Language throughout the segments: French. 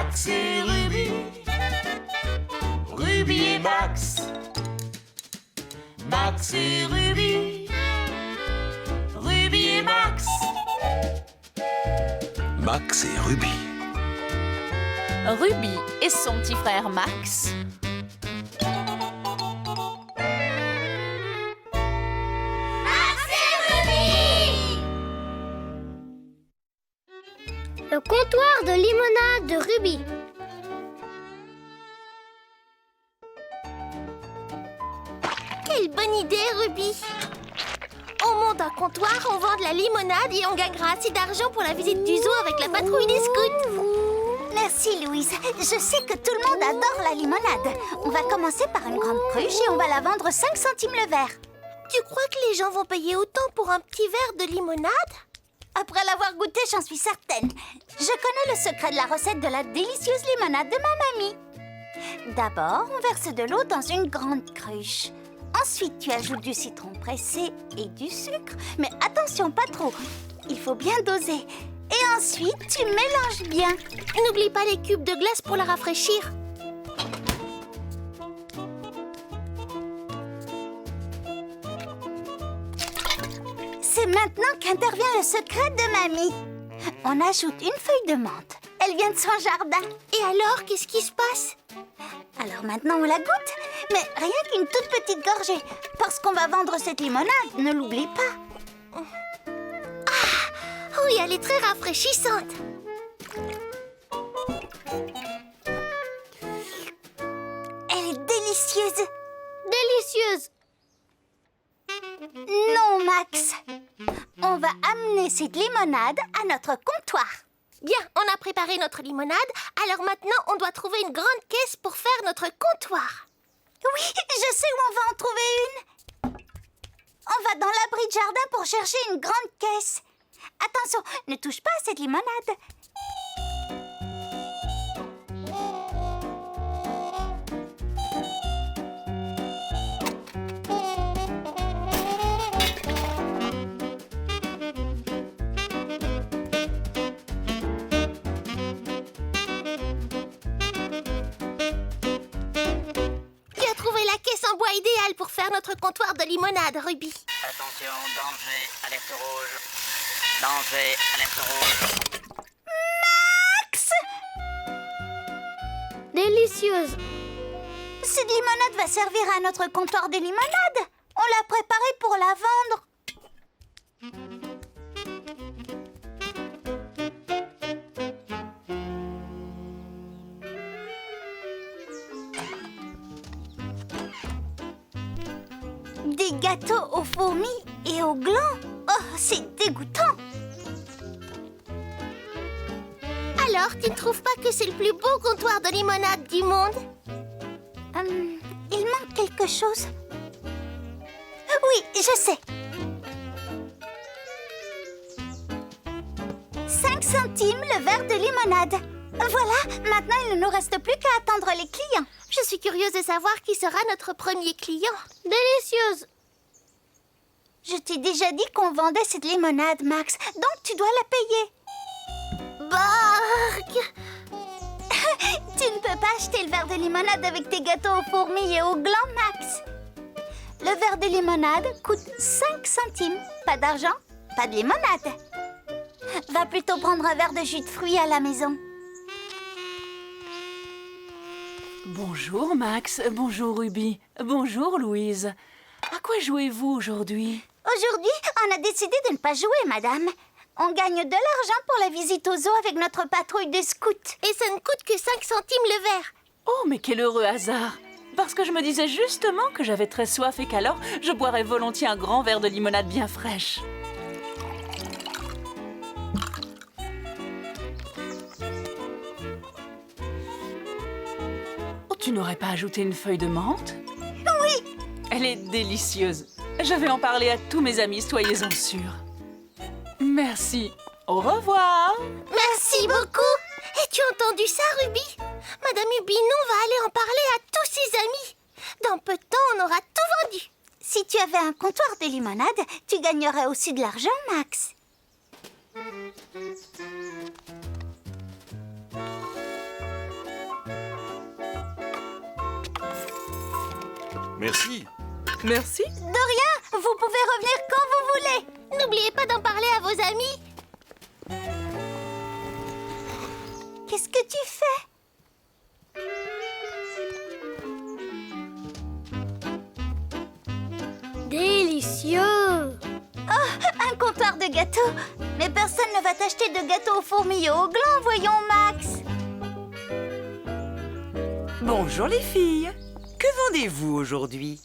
Max et Ruby. Ruby et Max. Max et Ruby. Ruby et Max. Max et Ruby. Ruby et son petit frère Max. Le comptoir de limonade de Ruby. Quelle bonne idée, Ruby! On monte un comptoir, on vend de la limonade et on gagnera assez d'argent pour la visite du zoo avec la patrouille des scouts. Merci, Louise. Je sais que tout le monde adore la limonade. On va commencer par une grande cruche et on va la vendre 5 centimes le verre. Tu crois que les gens vont payer autant pour un petit verre de limonade? Après l'avoir goûté, j'en suis certaine. Je connais le secret de la recette de la délicieuse limonade de ma mamie. D'abord, on verse de l'eau dans une grande cruche. Ensuite, tu ajoutes du citron pressé et du sucre. Mais attention, pas trop. Il faut bien doser. Et ensuite, tu mélanges bien. N'oublie pas les cubes de glace pour la rafraîchir. C'est maintenant qu'intervient le secret de mamie. On ajoute une feuille de menthe. Elle vient de son jardin. Et alors, qu'est-ce qui se passe? Alors maintenant, on la goûte. Mais rien qu'une toute petite gorgée. Parce qu'on va vendre cette limonade, ne l'oublie pas. Ah, oui, elle est très rafraîchissante. Elle est délicieuse. Délicieuse. Non, Max. On va amener cette limonade à notre comptoir. Bien, on a préparé notre limonade, alors maintenant on doit trouver une grande caisse pour faire notre comptoir. Oui, je sais où on va en trouver une. On va dans l'abri de jardin pour chercher une grande caisse. Attention, ne touche pas à cette limonade. Un bois idéal pour faire notre comptoir de limonade, Ruby. Attention, danger, alerte rouge. Danger, alerte rouge. Max! Délicieuse. Cette limonade va servir à notre comptoir de limonade. On l'a préparée pour la vendre. Des gâteaux aux fourmis et aux glands. Oh, c'est dégoûtant. Alors, tu ne trouves pas que c'est le plus beau comptoir de limonade du monde? Il manque quelque chose. Oui, je sais. 5 centimes le verre de limonade. Voilà, maintenant il ne nous reste plus qu'à attendre les clients. Je suis curieuse de savoir qui sera notre premier client. Délicieuse. Je t'ai déjà dit qu'on vendait cette limonade, Max. Donc tu dois la payer. Bark! Tu ne peux pas acheter le verre de limonade avec tes gâteaux aux fourmis et aux glands, Max. Le verre de limonade coûte 5 centimes. Pas d'argent, pas de limonade. Va plutôt prendre un verre de jus de fruits à la maison. Bonjour Max, bonjour Ruby, bonjour Louise. À quoi jouez-vous aujourd'hui? Aujourd'hui, on a décidé de ne pas jouer, madame. On gagne de l'argent pour la visite au zoo avec notre patrouille de scouts. Et ça ne coûte que 5 centimes le verre. Oh, mais quel heureux hasard! Parce que je me disais justement que j'avais très soif et qu'alors je boirais volontiers un grand verre de limonade bien fraîche. Oh, tu n'aurais pas ajouté une feuille de menthe? Oui! Elle est délicieuse. Je vais en parler à tous mes amis, soyez-en sûrs. Merci. Au revoir. Merci beaucoup. Et tu as entendu ça, Ruby? Madame Ubinon va aller en parler à tous ses amis. Dans peu de temps, on aura tout vendu. Si tu avais un comptoir de limonade, tu gagnerais aussi de l'argent, Max. Merci. Merci. De rien, vous pouvez revenir quand vous voulez. N'oubliez pas d'en parler à vos amis. Qu'est-ce que tu fais? Délicieux. Un comptoir de gâteaux. Mais personne ne va t'acheter de gâteaux aux fourmis et au gland, voyons, Max. Bonjour les filles. Que vendez-vous aujourd'hui?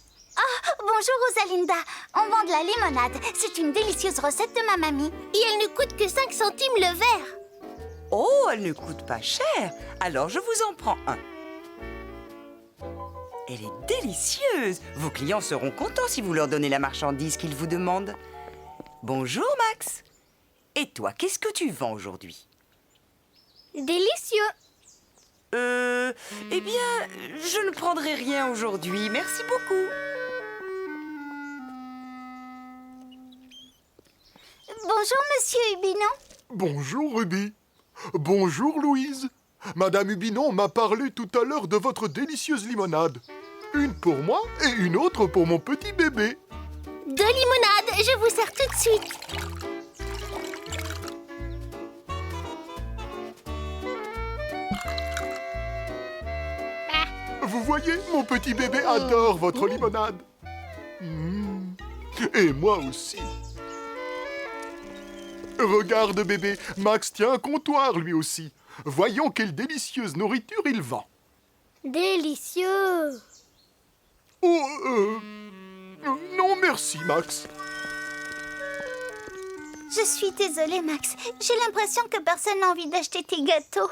Bonjour Rosalinda. On vend de la limonade. C'est une délicieuse recette de ma mamie. Et elle ne coûte que 5 centimes le verre. Oh, elle ne coûte pas cher. Alors je vous en prends un. Elle est délicieuse. Vos clients seront contents si vous leur donnez la marchandise qu'ils vous demandent. Bonjour Max. Et toi, qu'est-ce que tu vends aujourd'hui? Délicieux. Eh bien, je ne prendrai rien aujourd'hui. Merci beaucoup. Bonjour Monsieur Hubinon. Bonjour Ruby. Bonjour Louise. Madame Hubinon m'a parlé tout à l'heure de votre délicieuse limonade. Une pour moi et une autre pour mon petit bébé. De limonade, je vous sers tout de suite. Vous voyez, mon petit bébé adore votre limonade. Et moi aussi. Regarde bébé, Max tient un comptoir lui aussi. Voyons quelle délicieuse nourriture il vend. Délicieux. Oh, non merci Max. Je suis désolée Max. J'ai l'impression que personne n'a envie d'acheter tes gâteaux.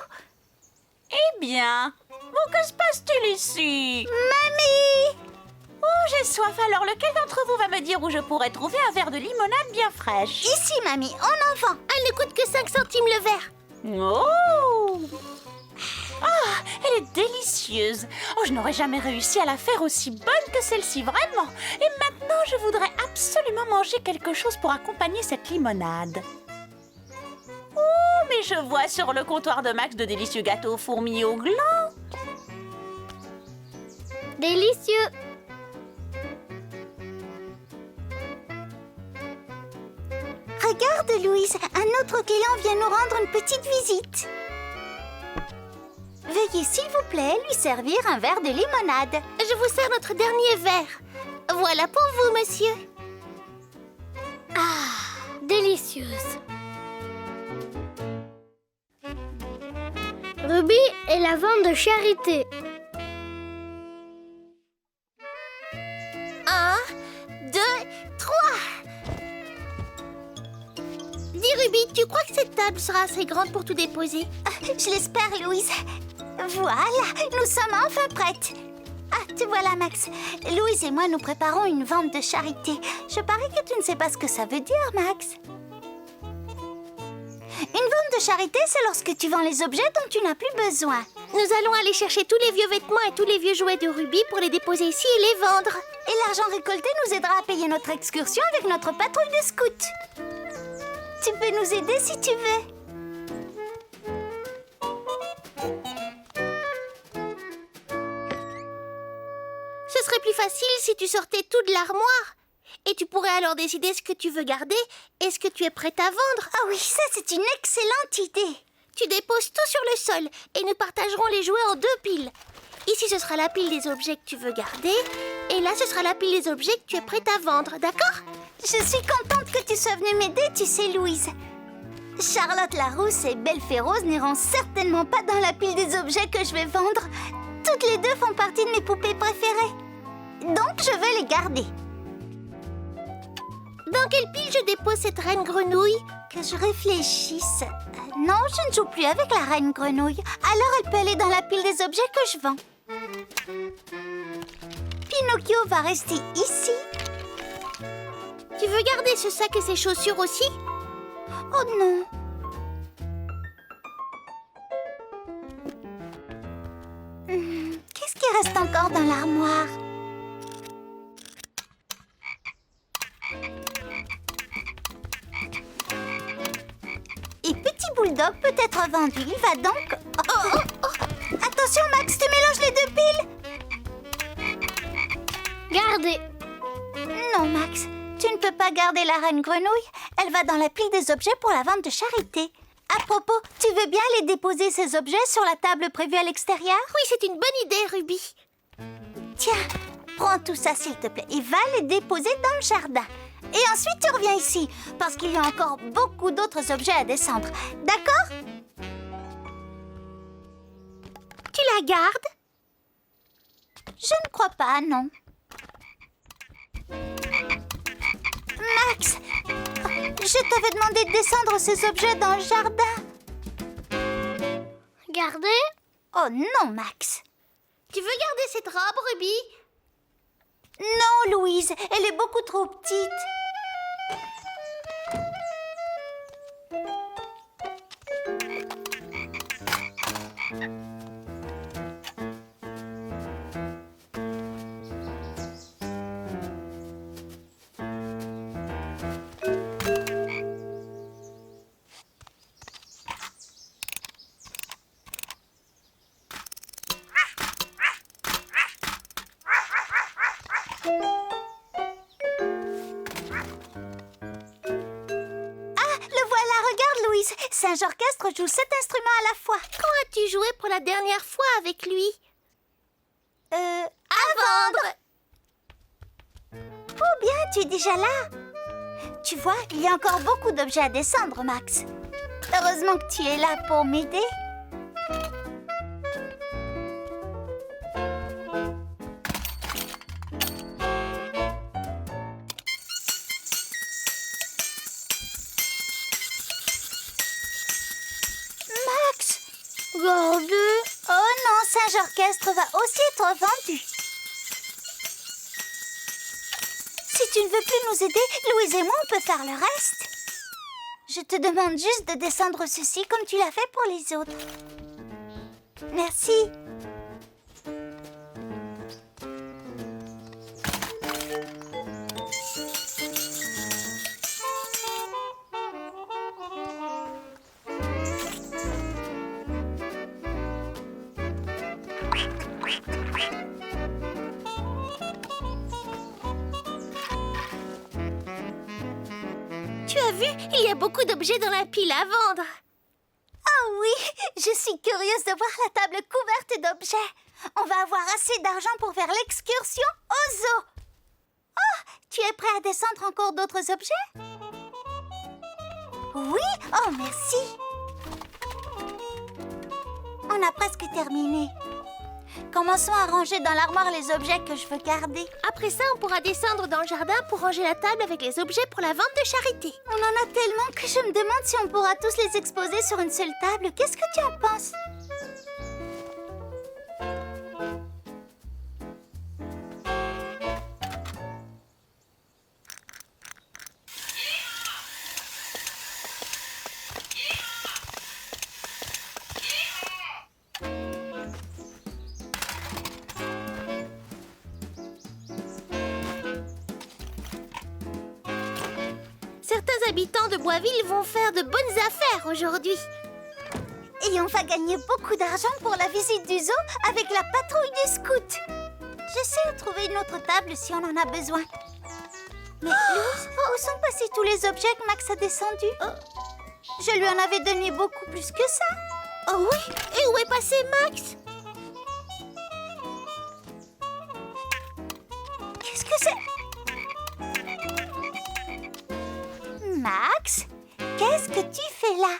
Eh bien, bon, que se passe-t-il ici? Mamie! Oh, j'ai soif, alors lequel d'entre vous va me dire où je pourrais trouver un verre de limonade bien fraîche? Ici mamie, on en vend. Elle ne coûte que 5 centimes le verre. Oh! Ah, elle est délicieuse. Oh, je n'aurais jamais réussi à la faire aussi bonne que celle-ci, vraiment. Et maintenant, je voudrais absolument manger quelque chose pour accompagner cette limonade. Oh, mais je vois sur le comptoir de Max de délicieux gâteaux aux fourmis au gland. Délicieux. Regarde Louise, un autre client vient nous rendre une petite visite. Veuillez s'il vous plaît lui servir un verre de limonade. Je vous sers notre dernier verre. Voilà pour vous, monsieur. Délicieuse. Ruby et la vente de charité. 1, 2, 3. Dis Ruby, tu crois que cette table sera assez grande pour tout déposer? Je l'espère Louise. Voilà, nous sommes enfin prêtes. Ah, te voilà Max. Louise et moi nous préparons une vente de charité. Je parie que tu ne sais pas ce que ça veut dire, Max. Une vente de charité, c'est lorsque tu vends les objets dont tu n'as plus besoin. Nous allons aller chercher tous les vieux vêtements et tous les vieux jouets de Ruby pour les déposer ici et les vendre. Et l'argent récolté nous aidera à payer notre excursion avec notre patrouille de scouts. Tu peux nous aider si tu veux. Ce serait plus facile si tu sortais tout de l'armoire. Et tu pourrais alors décider ce que tu veux garder et ce que tu es prête à vendre. Ah oui, ça c'est une excellente idée. Tu déposes tout sur le sol et nous partagerons les jouets en 2 piles. Ici, ce sera la pile des objets que tu veux garder. Et là, ce sera la pile des objets que tu es prête à vendre, d'accord? Je suis contente que tu sois venue m'aider, tu sais, Louise. Charlotte Larousse et Belle Férose n'iront certainement pas dans la pile des objets que je vais vendre. Toutes les deux font partie de mes poupées préférées. Donc, je veux les garder. Dans quelle pile je dépose cette reine grenouille? Que je réfléchisse. Non, je ne joue plus avec la reine grenouille. Alors, elle peut aller dans la pile des objets que je vends. Pinocchio va rester ici. Tu veux garder ce sac et ces chaussures aussi? Oh non. Qu'est-ce qui reste encore dans l'armoire? Et Petit Bulldog peut être vendu. Il va donc... Oh. Attention Max, tu mélanges les 2 piles. Gardez. Non, Max, tu ne peux pas garder la reine grenouille. Elle va dans la pile des objets pour la vente de charité. À propos, tu veux bien aller déposer ces objets sur la table prévue à l'extérieur? Oui, c'est une bonne idée, Ruby. Tiens, prends tout ça s'il te plaît et va les déposer dans le jardin. Et ensuite tu reviens ici, parce qu'il y a encore beaucoup d'autres objets à descendre. D'accord? Tu la gardes? Je ne crois pas, non. Max, je t'avais demandé de descendre ces objets dans le jardin. Gardez. Oh non, Max. Tu veux garder cette robe, Ruby? Non, Louise, elle est beaucoup trop petite. Singe Orchestre joue 7 instruments à la fois. Quand as-tu joué pour la dernière fois avec lui? À vendre. Oh bien, tu es déjà là. Tu vois, il y a encore beaucoup d'objets à descendre, Max. Heureusement que tu es là pour m'aider. Gardez. Oh non, Singe Orchestre va aussi être vendu. Si tu ne veux plus nous aider, Louise et moi, on peut faire le reste. Je te demande juste de descendre ceci comme tu l'as fait pour les autres. Merci. Tu as vu, il y a beaucoup d'objets dans la pile à vendre. Oh oui, je suis curieuse de voir la table couverte d'objets. On va avoir assez d'argent pour faire l'excursion au zoo. Oh, tu es prêt à descendre encore d'autres objets? Oui, oh merci. On a presque terminé. Commençons à ranger dans l'armoire les objets que je veux garder. Après ça, on pourra descendre dans le jardin pour ranger la table avec les objets pour la vente de charité. On en a tellement que je me demande si on pourra tous les exposer sur une seule table. Qu'est-ce que tu en penses? Certains habitants de Boisville vont faire de bonnes affaires aujourd'hui. Et on va gagner beaucoup d'argent pour la visite du zoo avec la patrouille du scout. J'essaie de trouver une autre table si on en a besoin. Mais Louise, où sont passés tous les objets que Max a descendus? Je lui en avais donné beaucoup plus que ça. Oh oui? Et où est passé Max? Qu'est-ce que c'est? Max, qu'est-ce que tu fais là?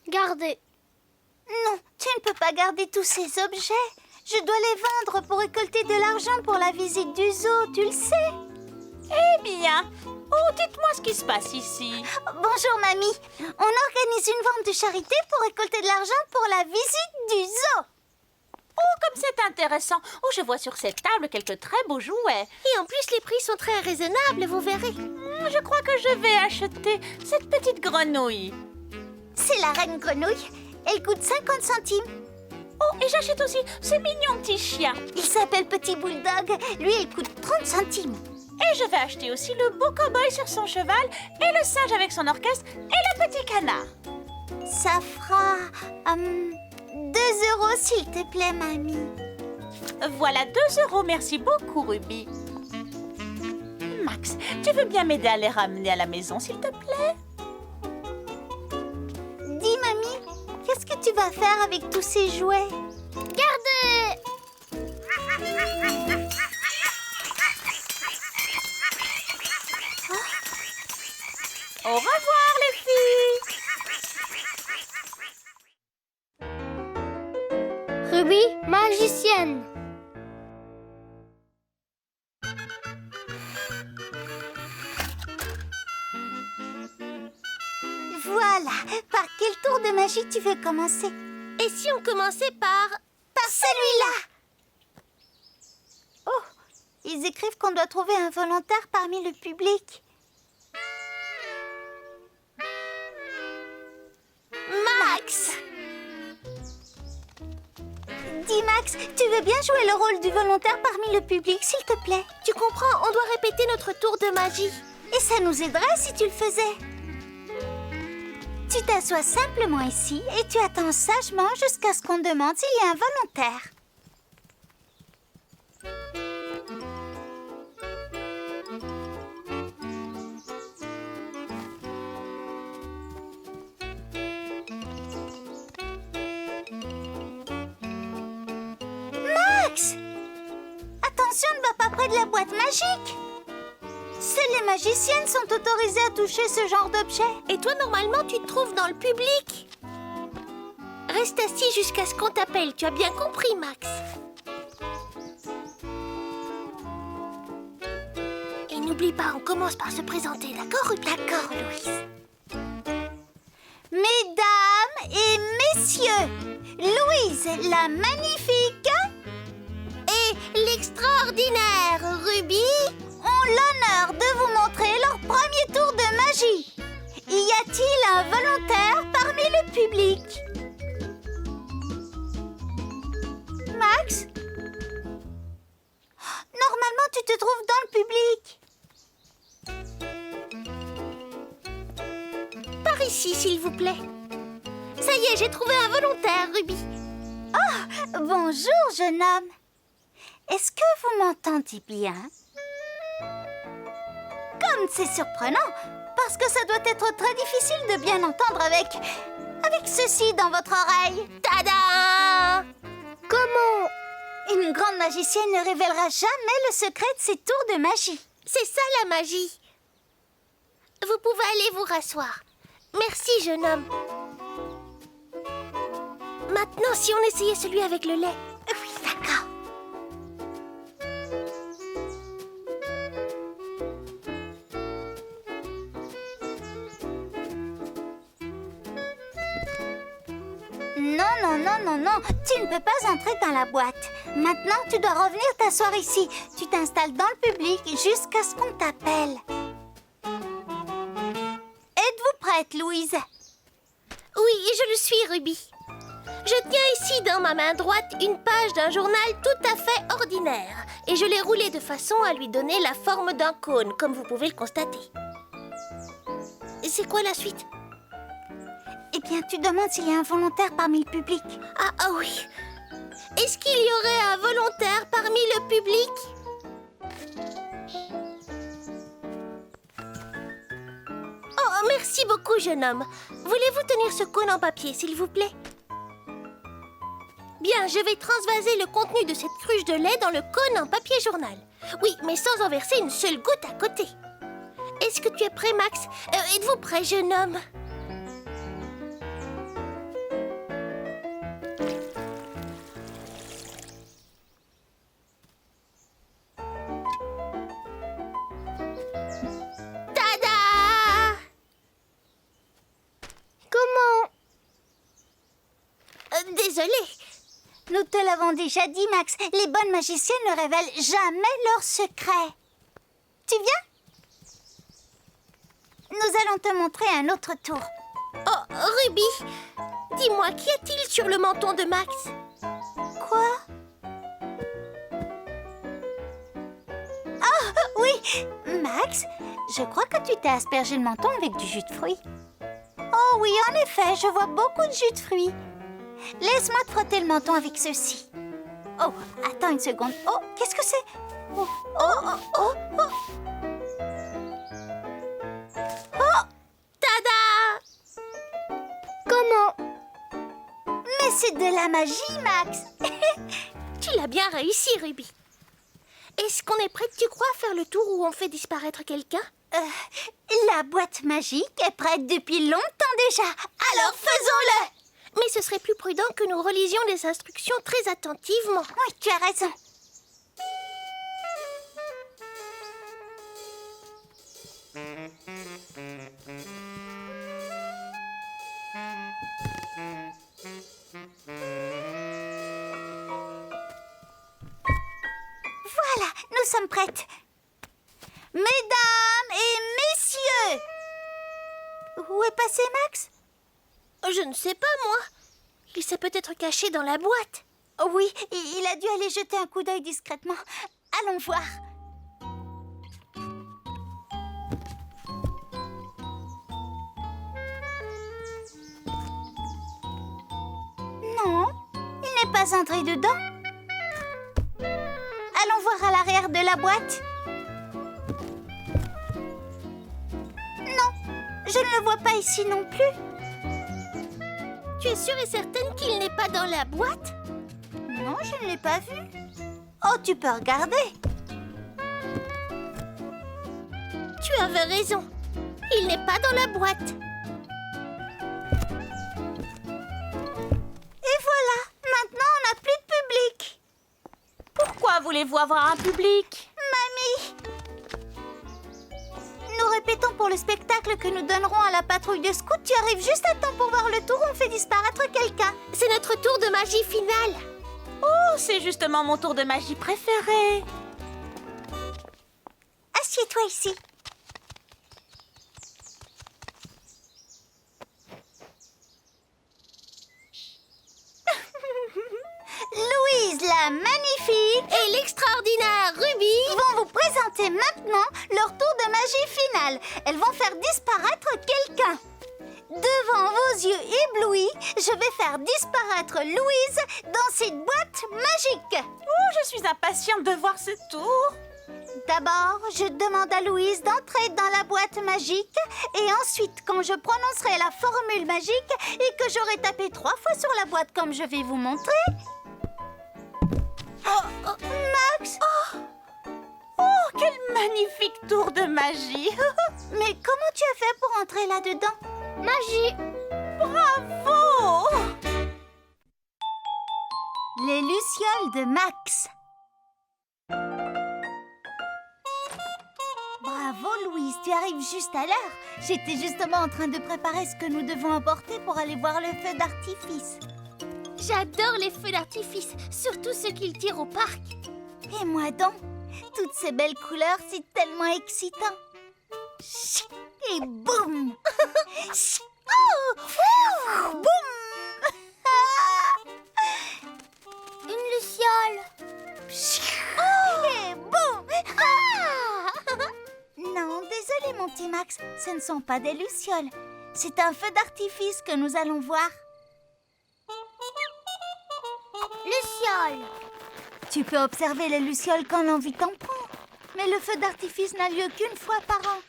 Gardez. Non, tu ne peux pas garder tous ces objets. Je dois les vendre pour récolter de l'argent pour la visite du zoo, tu le sais. Eh bien, oh, dites-moi ce qui se passe ici. Bonjour, mamie. On organise une vente de charité pour récolter de l'argent pour la visite du zoo. Oh, comme c'est intéressant. Oh, je vois sur cette table quelques très beaux jouets. Et en plus, les prix sont très raisonnables, vous verrez. Je crois que je vais acheter cette petite grenouille. C'est la reine grenouille. Elle coûte 50 centimes. Oh, et j'achète aussi ce mignon petit chien. Il s'appelle Petit Bulldog. Lui, il coûte 30 centimes. Et je vais acheter aussi le beau cow-boy sur son cheval et le singe avec son orchestre et le petit canard. Ça fera 2 € s'il te plaît, mamie. Voilà 2 €. Merci beaucoup, Ruby. Max, tu veux bien m'aider à les ramener à la maison, s'il te plaît? Dis, mamie, qu'est-ce que tu vas faire avec tous ces jouets? Gardez! Au revoir, les filles! Ruby, magicienne. Voilà, par quel tour de magie tu veux commencer? Et si on commençait par... Par celui-là! Oh, ils écrivent qu'on doit trouver un volontaire parmi le public. Max! Dis Max, tu veux bien jouer le rôle du volontaire parmi le public, s'il te plaît? Tu comprends, on doit répéter notre tour de magie. Et ça nous aiderait si tu le faisais. Tu t'assois simplement ici et tu attends sagement jusqu'à ce qu'on demande s'il y a un volontaire. Max! Attention, ne va pas près de la boîte magique. Seules les magiciennes sont autorisées à toucher ce genre d'objet. Et toi, normalement, tu te trouves dans le public. Reste assis jusqu'à ce qu'on t'appelle, tu as bien compris, Max. Et n'oublie pas, on commence par se présenter, d'accord, Ruby? D'accord, Louise. Mesdames et messieurs, Louise la magnifique Et l'extraordinaire Ruby ont l'honneur de vous montrer leur premier tour de magie. Y a-t-il un volontaire parmi le public? Max? Normalement, tu te trouves dans le public. Par ici, s'il vous plaît. Ça y est, j'ai trouvé un volontaire, Ruby. Bonjour, jeune homme. Est-ce que vous m'entendez bien? Comme c'est surprenant, parce que ça doit être très difficile de bien entendre avec ceci dans votre oreille. Tada! Comment? Une grande magicienne ne révélera jamais le secret de ses tours de magie. C'est ça la magie. Vous pouvez aller vous rasseoir. Merci, jeune homme. Maintenant, si on essayait celui avec le lait. Oui, d'accord. Non, tu ne peux pas entrer dans la boîte. Maintenant, tu dois revenir t'asseoir ici. Tu t'installes dans le public jusqu'à ce qu'on t'appelle. Êtes-vous prête, Louise? Oui, je le suis, Ruby. Je tiens ici dans ma main droite une page d'un journal tout à fait ordinaire. Et je l'ai roulé de façon à lui donner la forme d'un cône, comme vous pouvez le constater. C'est quoi la suite? Eh bien, tu demandes s'il y a un volontaire parmi le public. Ah oui. Est-ce qu'il y aurait un volontaire parmi le public? Oh, merci beaucoup, jeune homme. Voulez-vous tenir ce cône en papier, s'il vous plaît? Bien, je vais transvaser le contenu de cette cruche de lait dans le cône en papier journal. Oui, mais sans en verser une seule goutte à côté. Est-ce que tu es prêt, Max? Êtes-vous prêt, jeune homme? Désolée. Nous te l'avons déjà dit, Max. Les bonnes magiciennes ne révèlent jamais leurs secrets. Tu viens? Nous allons te montrer un autre tour. Oh, Ruby, dis-moi, qu'y a-t-il sur le menton de Max? Quoi? Ah, oui! Max, je crois que tu t'es aspergé le menton avec du jus de fruits. Oh oui, en effet, je vois beaucoup de jus de fruits. Laisse-moi te frotter le menton avec ceci. Oh, attends une seconde. Oh, qu'est-ce que c'est? Oh. comment? Mais c'est de la magie, Max. Tu l'as bien réussi, Ruby. Est-ce qu'on est prêt, tu crois, à faire le tour où on fait disparaître quelqu'un? La boîte magique est prête depuis longtemps déjà. Alors faisons-le. Mais ce serait plus prudent que nous relisions les instructions très attentivement. Oui, tu as raison. Voilà, nous sommes prêtes. Mesdames et messieurs! Où est passé Max? Je ne sais pas, moi. Il s'est peut-être caché dans la boîte. Oui, il a dû aller jeter un coup d'œil discrètement. Allons voir. Non, il n'est pas entré dedans. Allons voir à l'arrière de la boîte. Non, je ne le vois pas ici non plus. Tu es sûre et certaine qu'il n'est pas dans la boîte? Non, je ne l'ai pas vu. Oh, tu peux regarder. Tu avais raison. Il n'est pas dans la boîte. Et voilà, maintenant on n'a plus de public. Pourquoi voulez-vous avoir un public? Mamie! Nous répétons pour le spectacle que nous donnerons à la patrouille de scouts. Tu arrives juste à temps pour voir le tour où on fait disparaître quelqu'un. C'est notre tour de magie finale. Oh, c'est justement mon tour de magie préféré. Assieds-toi ici. Louise la magnifique Et l'extraordinaire Ruby vont vous présenter maintenant leur tour de magie finale. Elles vont faire disparaître quelqu'un. Devant vos yeux éblouis, je vais faire disparaître Louise dans cette boîte magique. Oh, je suis impatiente de voir ce tour. D'abord, je demande à Louise d'entrer dans la boîte magique et ensuite, quand je prononcerai la formule magique et que j'aurai tapé 3 fois sur la boîte comme je vais vous montrer... Max! Oh, quel magnifique tour de magie. Mais comment tu as fait pour entrer là-dedans? Magie. Bravo! Les lucioles de Max. Bravo Louise, tu arrives juste à l'heure. J'étais justement en train de préparer ce que nous devons emporter pour aller voir le feu d'artifice. J'adore les feux d'artifice, surtout ceux qu'ils tirent au parc. Et moi donc, toutes ces belles couleurs, c'est tellement excitant. Chut, et boum. Chut, oh, boum. Une luciole. Et boum. Non, désolé mon petit Max, ce ne sont pas des lucioles. C'est un feu d'artifice que nous allons voir. Luciole. Tu peux observer les lucioles quand l'envie t'en prend. Mais le feu d'artifice n'a lieu qu'une fois par an.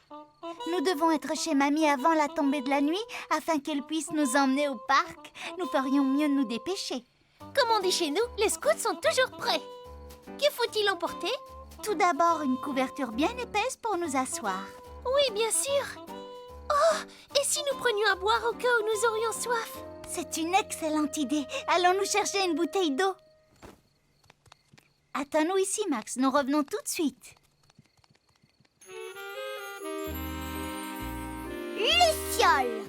Nous devons être chez Mamie avant la tombée de la nuit afin qu'elle puisse nous emmener au parc. Nous ferions mieux de nous dépêcher. Comme on dit chez nous, les scouts sont toujours prêts. Que faut-il emporter? Tout d'abord, une couverture bien épaisse pour nous asseoir. Oui, bien sûr. Oh, et si nous prenions à boire au cas où nous aurions soif? C'est une excellente idée. Allons nous chercher une bouteille d'eau. Attends-nous ici, Max. Nous revenons tout de suite. Luciole.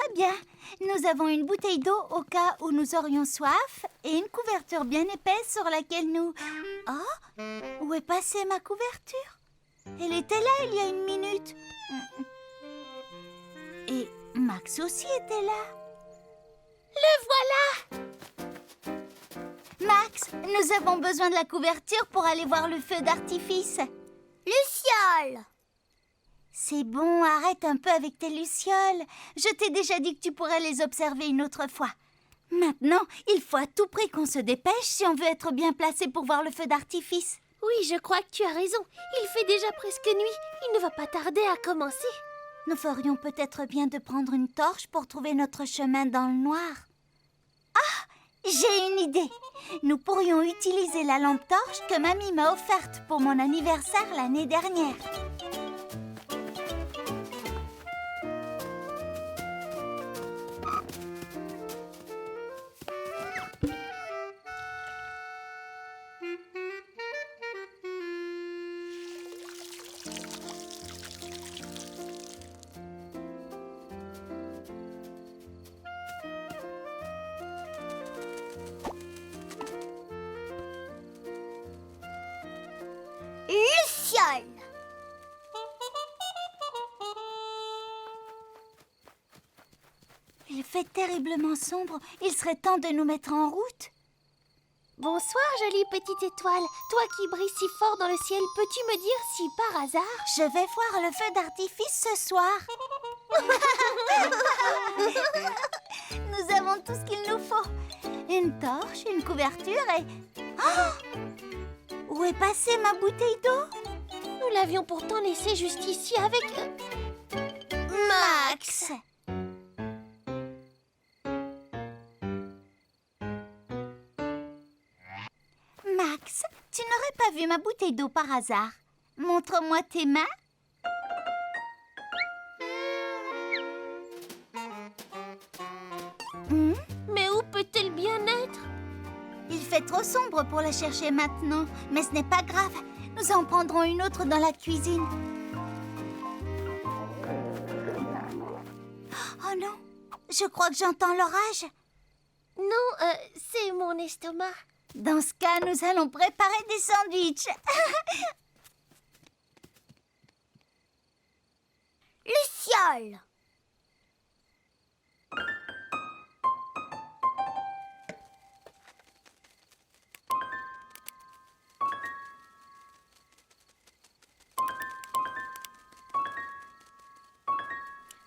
Très bien. Nous avons une bouteille d'eau au cas où nous aurions soif et une couverture bien épaisse sur laquelle nous... Oh, où est passée ma couverture? Elle était là il y a une minute. Et Max aussi était là. Le voilà! Max, nous avons besoin de la couverture pour aller voir le feu d'artifice. Luciole. C'est bon, arrête un peu avec tes lucioles. Je t'ai déjà dit que tu pourrais les observer une autre fois. Maintenant, il faut à tout prix qu'on se dépêche si on veut être bien placé pour voir le feu d'artifice. Oui, je crois que tu as raison. Il fait déjà presque nuit. Il ne va pas tarder à commencer. Nous ferions peut-être bien de prendre une torche pour trouver notre chemin dans le noir. Ah, j'ai une idée. Nous pourrions utiliser la lampe torche que Mamie m'a offerte pour mon anniversaire l'année dernière. Luciole. Il fait terriblement sombre. Il serait temps de nous mettre en route. Bonsoir, jolie petite étoile. Toi qui brilles si fort dans le ciel, peux-tu me dire si par hasard... Je vais voir le feu d'artifice ce soir. Nous avons tout ce qu'il nous faut. Une torche, une couverture et... Oh! Où est passée ma bouteille d'eau? Nous l'avions pourtant laissée juste ici avec... Max! Max, tu n'aurais pas vu ma bouteille d'eau par hasard? Montre-moi tes mains. Mais où peut-elle bien être? Il fait trop sombre pour la chercher maintenant, mais ce n'est pas grave. Nous en prendrons une autre dans la cuisine. Oh non, je crois que j'entends l'orage. Non, c'est mon estomac. Dans ce cas, nous allons préparer des sandwichs. Luciole.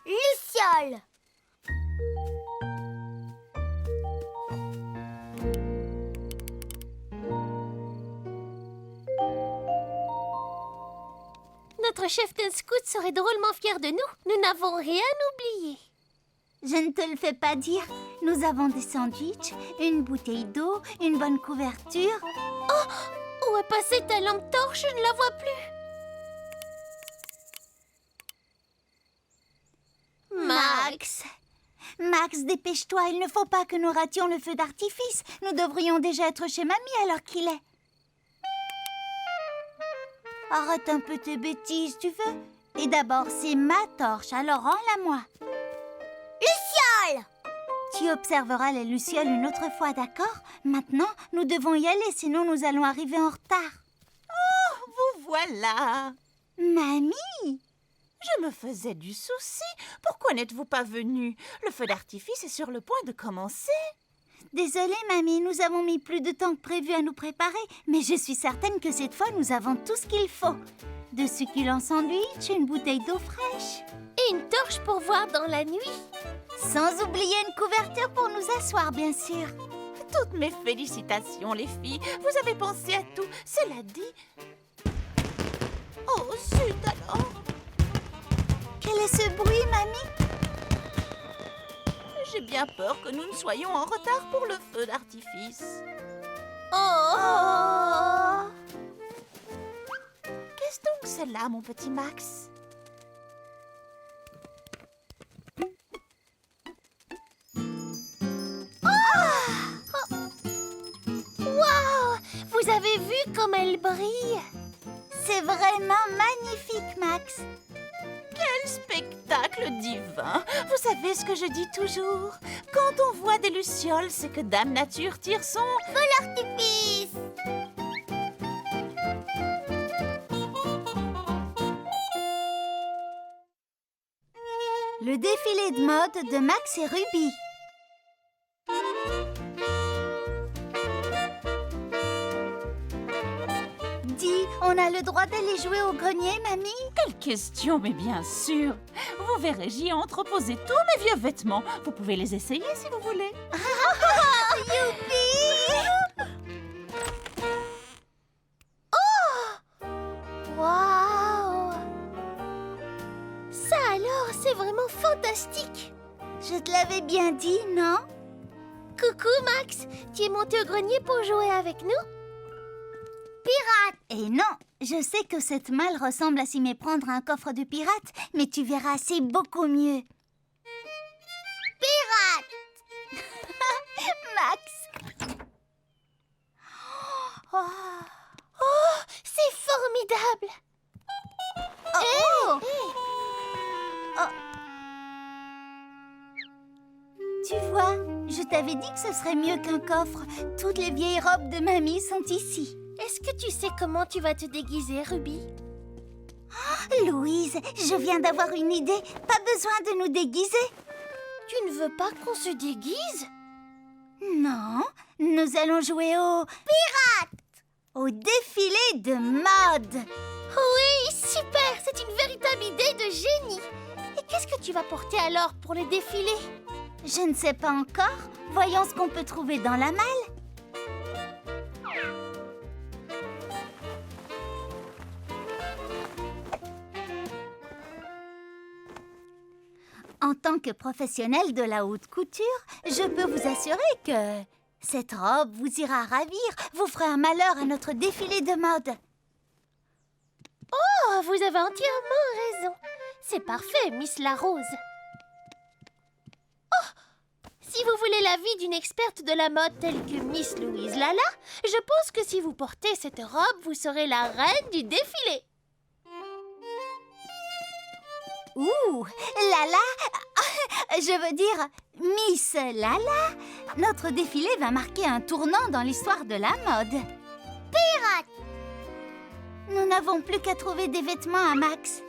Luciole. Notre chef d'un scout serait drôlement fier de nous. Nous n'avons rien oublié. Je ne te le fais pas dire. Nous avons des sandwichs, une bouteille d'eau, une bonne couverture. Où est passée ta lampe torche? Je ne la vois plus. Max! Max, dépêche-toi, il ne faut pas que nous rations le feu d'artifice. Nous devrions déjà être chez Mamie à l'heure qu'il est. Arrête un peu tes bêtises, tu veux? Et d'abord, c'est ma torche, alors rends-la-moi. Luciole. Tu observeras les lucioles une autre fois, d'accord? Maintenant, nous devons y aller, sinon nous allons arriver en retard. Oh, vous voilà. Mamie! Je me faisais du souci. Pourquoi n'êtes-vous pas venue? Le feu d'artifice est sur le point de commencer. Désolée, Mamie, nous avons mis plus de temps que prévu à nous préparer, mais je suis certaine que cette fois, nous avons tout ce qu'il faut. De succulents sandwichs, une bouteille d'eau fraîche. Et une torche pour voir dans la nuit. Sans oublier une couverture pour nous asseoir, bien sûr. Toutes mes félicitations, les filles. Vous avez pensé à tout. Cela dit... Oh, zut alors! Quel est ce bruit, Mamie? J'ai bien peur que nous ne soyons en retard pour le feu d'artifice. Oh! Qu'est-ce donc cela, mon petit Max? Waouh! Vous avez vu comme elle brille? C'est vraiment magnifique, Max. Quel spectacle! spectacle divin. Vous savez ce que je dis toujours? Quand on voit des lucioles, c'est que Dame Nature tire son... Artifice. Le défilé de mode de Max et Ruby. Dis, on a le droit d'aller jouer au grenier, mamie? Quelle question, mais bien sûr. Vous verrez, j'y ai entreposé tous mes vieux vêtements. Vous pouvez les essayer si vous voulez. Waouh! Ça alors, c'est vraiment fantastique! Je te l'avais bien dit, non? Coucou Max, tu es monté au grenier pour jouer avec nous? Et non, je sais que cette malle ressemble à s'y méprendre à un coffre de pirate, mais tu verras, c'est beaucoup mieux. Max! Oh, c'est formidable! Tu vois, je t'avais dit que ce serait mieux qu'un coffre. Toutes les vieilles robes de mamie sont ici. Est-ce que tu sais comment tu vas te déguiser, Ruby? Louise, je viens d'avoir une idée. Pas besoin de nous déguiser. Tu ne veux pas qu'on se déguise? Non, nous allons jouer au défilé de mode. Oui, super! C'est une véritable idée de génie! Et qu'est-ce que tu vas porter alors pour le défilé? Je ne sais pas encore. Voyons ce qu'on peut trouver dans la malle. En tant que professionnelle de la haute couture, je peux vous assurer que cette robe vous ira ravir, vous ferez un malheur à notre défilé de mode. Oh, vous avez entièrement raison. C'est parfait, Miss Larose. Oh, si vous voulez l'avis d'une experte de la mode telle que Miss Louise Lala, je pense que si vous portez cette robe, vous serez la reine du défilé. Ouh, Lala, je veux dire Miss Lala, notre défilé va marquer un tournant dans l'histoire de la mode. Nous n'avons plus qu'à trouver des vêtements à Max.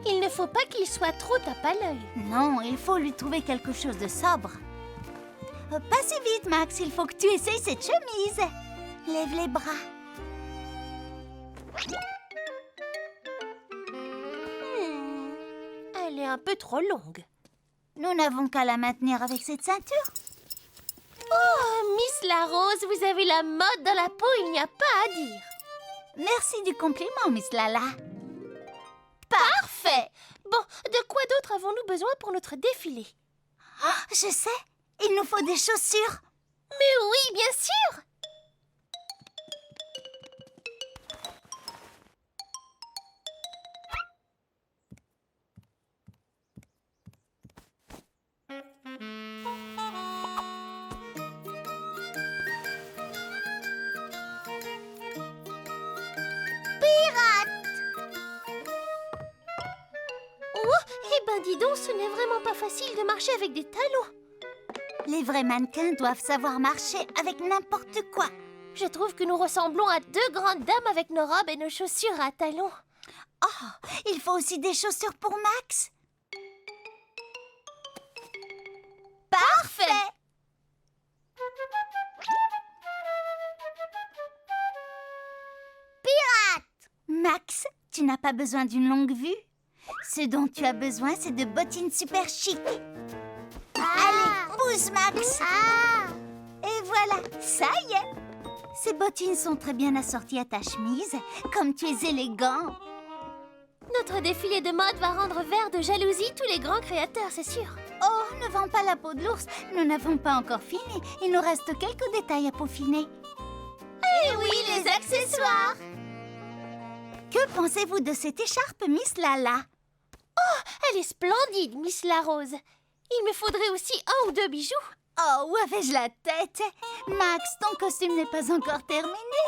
Il ne faut pas qu'il soit trop tape à l'œil. Non, il faut lui trouver quelque chose de sobre. Pas si vite, Max, il faut que tu essayes cette chemise. Lève les bras. Elle est un peu trop longue. Nous n'avons qu'à la maintenir avec cette ceinture. Oh, Miss Larose, vous avez la mode dans la peau, il n'y a pas à dire. Merci du compliment, Miss Lala. Parfait. Bon, de quoi d'autre avons-nous besoin pour notre défilé? Oh, je sais, il nous faut des chaussures. Mais oui, bien sûr. Eh ben dis donc, ce n'est vraiment pas facile de marcher avec des talons. Les vrais mannequins doivent savoir marcher avec n'importe quoi. Je trouve que nous ressemblons à deux grandes dames avec nos robes et nos chaussures à talons. Oh, il faut aussi des chaussures pour Max. Parfait. Max, tu n'as pas besoin d'une longue vue. Ce dont tu as besoin, c'est de bottines super chic. Allez, pousse, Max. Et voilà, ça y est. Ces bottines sont très bien assorties à ta chemise, comme tu es élégant. Notre défilé de mode va rendre vert de jalousie tous les grands créateurs, c'est sûr. Oh, ne vends pas la peau de l'ours. Nous n'avons pas encore fini. Il nous reste quelques détails à peaufiner. Eh oui, les accessoires. Que pensez-vous de cette écharpe, Miss Lala? Oh, elle est splendide, Miss Larose. Il me faudrait aussi un ou deux bijoux. Oh, où avais-je la tête? Max, ton costume n'est pas encore terminé.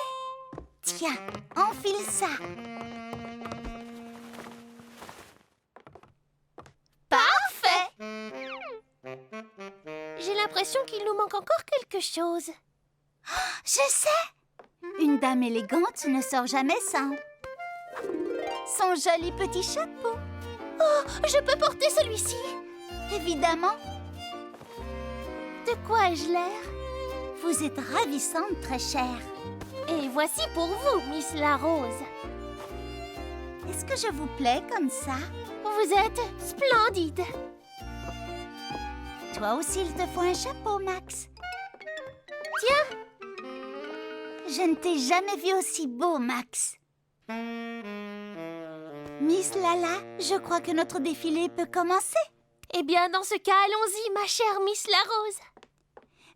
Tiens, enfile ça. l'impression qu'il nous manque encore quelque chose. Je sais! Une dame élégante ne sort jamais sans son joli petit chapeau. Oh, je peux porter celui-ci. Évidemment, De quoi ai-je l'air? vous êtes ravissante, très chère. Et voici pour vous, Miss Larose. Est-ce que je vous plais comme ça? Vous êtes splendide. Toi aussi, il te faut un chapeau, Max. Tiens, Je ne t'ai jamais vu aussi beau, Max. Miss Lala, je crois que notre défilé peut commencer. eh bien, dans ce cas, allons-y, ma chère Miss Larose.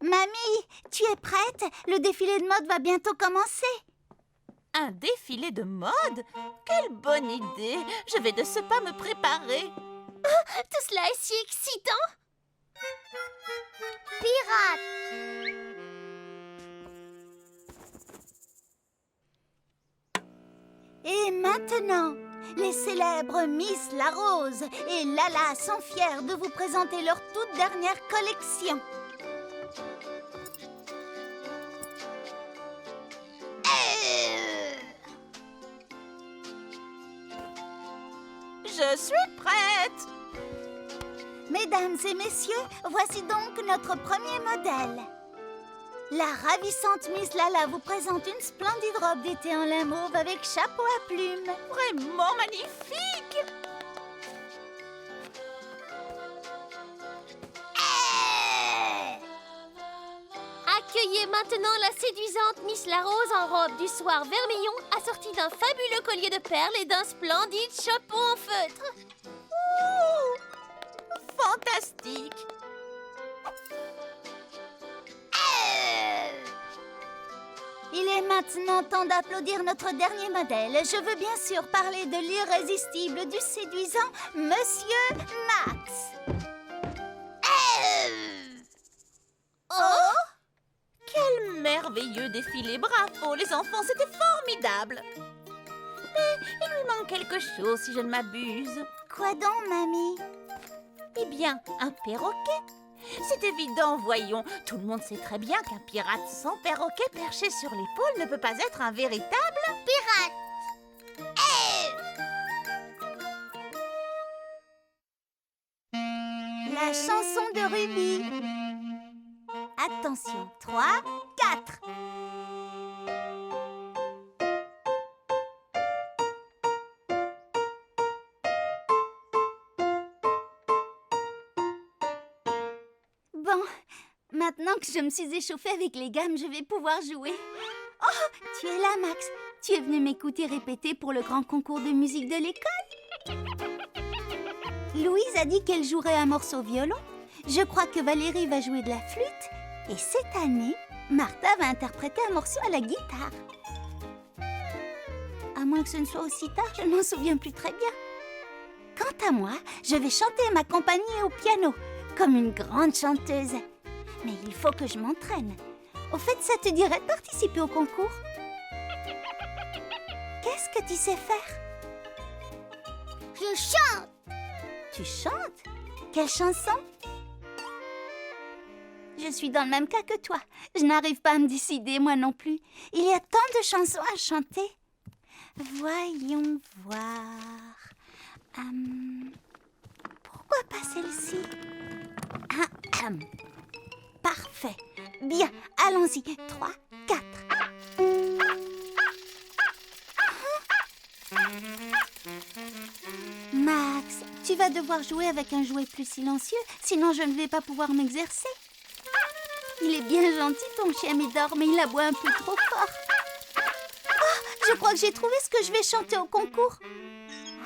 Mamie, tu es prête? Le défilé de mode va bientôt commencer. Un défilé de mode? Quelle bonne idée! Je vais de ce pas me préparer. Tout cela est si excitant. Pirate. Et maintenant, les célèbres Miss Larose et Lala sont fiers de vous présenter leur toute dernière collection. Je suis prête! Mesdames et messieurs, voici donc notre premier modèle. La ravissante Miss Lala vous présente une splendide robe d'été en lin mauve avec chapeau à plumes. Vraiment magnifique! Accueillez maintenant la séduisante Miss Larose en robe du soir vermillon, assortie d'un fabuleux collier de perles et d'un splendide chapeau en feutre. Fantastique! Il est maintenant temps d'applaudir notre dernier modèle. Je veux bien sûr parler de l'irrésistible, du séduisant Monsieur Max. Oh! Quel merveilleux défilé! Bravo, les enfants, c'était formidable! Mais il lui manque quelque chose, si je ne m'abuse. Quoi donc, mamie? Eh bien, un perroquet. C'est évident, voyons. Tout le monde sait très bien qu'un pirate sans perroquet perché sur l'épaule ne peut pas être un véritable pirate. La chanson de Ruby. Attention, 3, 4. Bon, maintenant que je me suis échauffée avec les gammes, je vais pouvoir jouer. Oh, tu es là, Max. Tu es venu m'écouter répéter pour le grand concours de musique de l'école? Louise a dit qu'elle jouerait un morceau au violon. Je crois que Valérie va jouer de la flûte. Et cette année, Martha va interpréter un morceau à la guitare. À moins que ce ne soit aussi tard, je ne m'en souviens plus très bien. Quant à moi, je vais chanter et m'accompagner au piano, comme une grande chanteuse. Mais il faut que je m'entraîne. Au fait, ça te dirait de participer au concours? Qu'est-ce que tu sais faire? Je chante. Tu chantes? Quelle chanson? Je suis dans le même cas que toi. Je n'arrive pas à me décider, moi non plus. Il y a tant de chansons à chanter. Voyons voir. Pourquoi pas celle-ci? Parfait. Bien, allons-y. 3, 4. Max, tu vas devoir jouer avec un jouet plus silencieux, sinon je ne vais pas pouvoir m'exercer. Il est bien gentil, ton chien Médor, mais il aboie un peu trop fort. Oh, je crois que j'ai trouvé ce que je vais chanter au concours.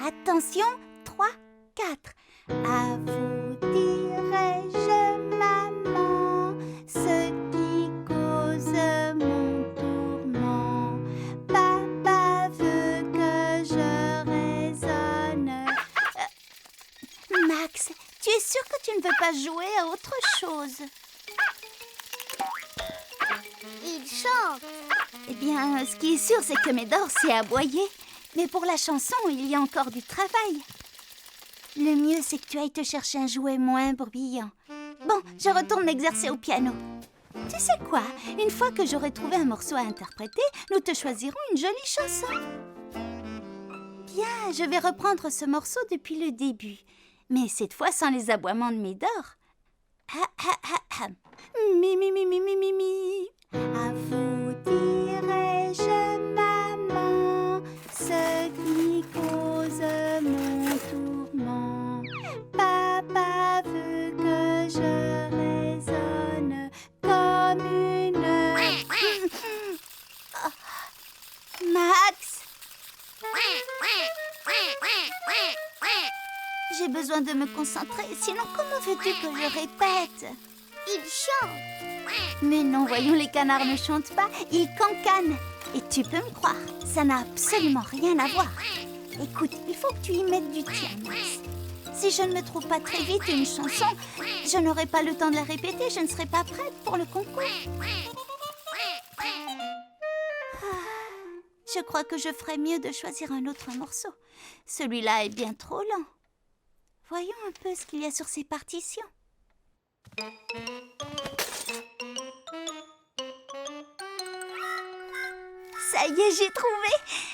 Attention, 3, 4. À vous dirai-je, maman, ce qui cause mon tourment. Papa veut que je raisonne. Max, tu es sûr que tu ne veux pas jouer à autre chose? Il chante. Eh bien, ce qui est sûr, c'est que Médor sait aboyer. Mais pour la chanson, il y a encore du travail. Le mieux, c'est que tu ailles te chercher un jouet moins bruyant. Bon, je retourne m'exercer au piano. Tu sais quoi? Une fois que j'aurai trouvé un morceau à interpréter, nous te choisirons une jolie chanson. Bien, je vais reprendre ce morceau depuis le début, mais cette fois sans les aboiements de Médor. Mi, mi, mi, mi, mi, mi, mi. À vous dirai-je, maman, ce qui cause mon tourment. Papa veut que je résonne comme une... Max! J'ai besoin de me concentrer, sinon comment veux-tu que je répète? Il chante. Mais non, voyons, les canards ne chantent pas, ils cancanent. Et tu peux me croire, ça n'a absolument rien à voir. Écoute, il faut que tu y mettes du tien, Max. Si je ne me trouve pas très vite une chanson, je n'aurai pas le temps de la répéter, je ne serai pas prête pour le concours. Je crois que je ferais mieux de choisir un autre morceau. Celui-là est bien trop lent. Voyons un peu ce qu'il y a sur ces partitions. Ça y est, j'ai trouvé.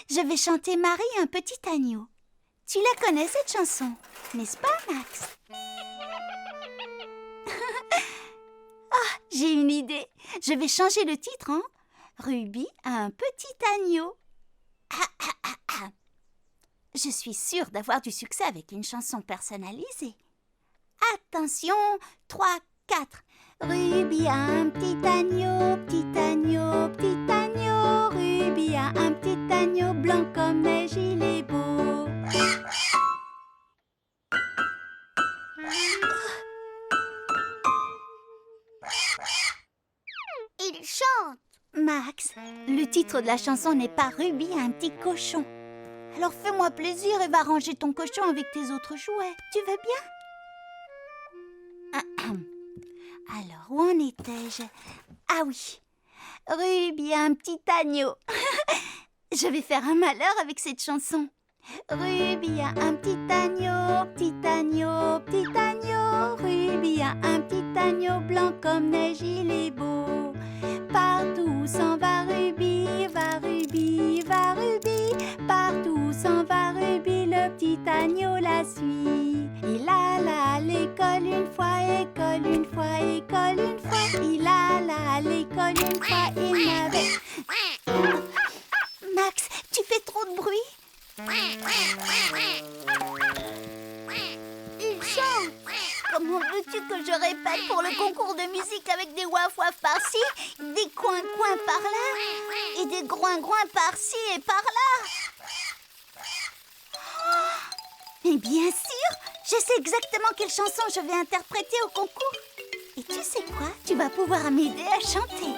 Je vais chanter Marie, un petit agneau. Tu la connais, cette chanson, n'est-ce pas, Max? Ah, j'ai une idée. Je vais changer le titre en Ruby a un petit agneau. Je suis sûre d'avoir du succès avec une chanson personnalisée. Attention, 3, 4. Ruby a un petit agneau, petit agneau, petit agneau. Ruby a un petit agneau blanc comme neige, il est beau. Il chante. Max, le titre de la chanson n'est pas Ruby a un petit cochon. Alors fais-moi plaisir et va ranger ton cochon avec tes autres jouets. Tu veux bien? Alors, où en étais-je? Ah oui, Ruby a un petit agneau. Je vais faire un malheur avec cette chanson. Ruby a un petit agneau, petit agneau, petit agneau. Ruby a un petit agneau blanc comme neige, il est beau. Partout où s'en va Ruby, va Ruby, va Ruby. Partout où s'en va Ruby, le petit agneau la suit. Il alla à l'école une fois, école une fois, école une fois. Il alla à l'école une fois, il n'avait... Max, tu fais trop de bruit. Il chante. Comment veux-tu que je répète pour le concours de musique avec des waf-waf par-ci, des coins-coins par-là et des groin-groin par-ci et par-là? Mais bien sûr, je sais exactement quelle chanson je vais interpréter au concours. Et tu sais quoi? Tu vas pouvoir m'aider à chanter.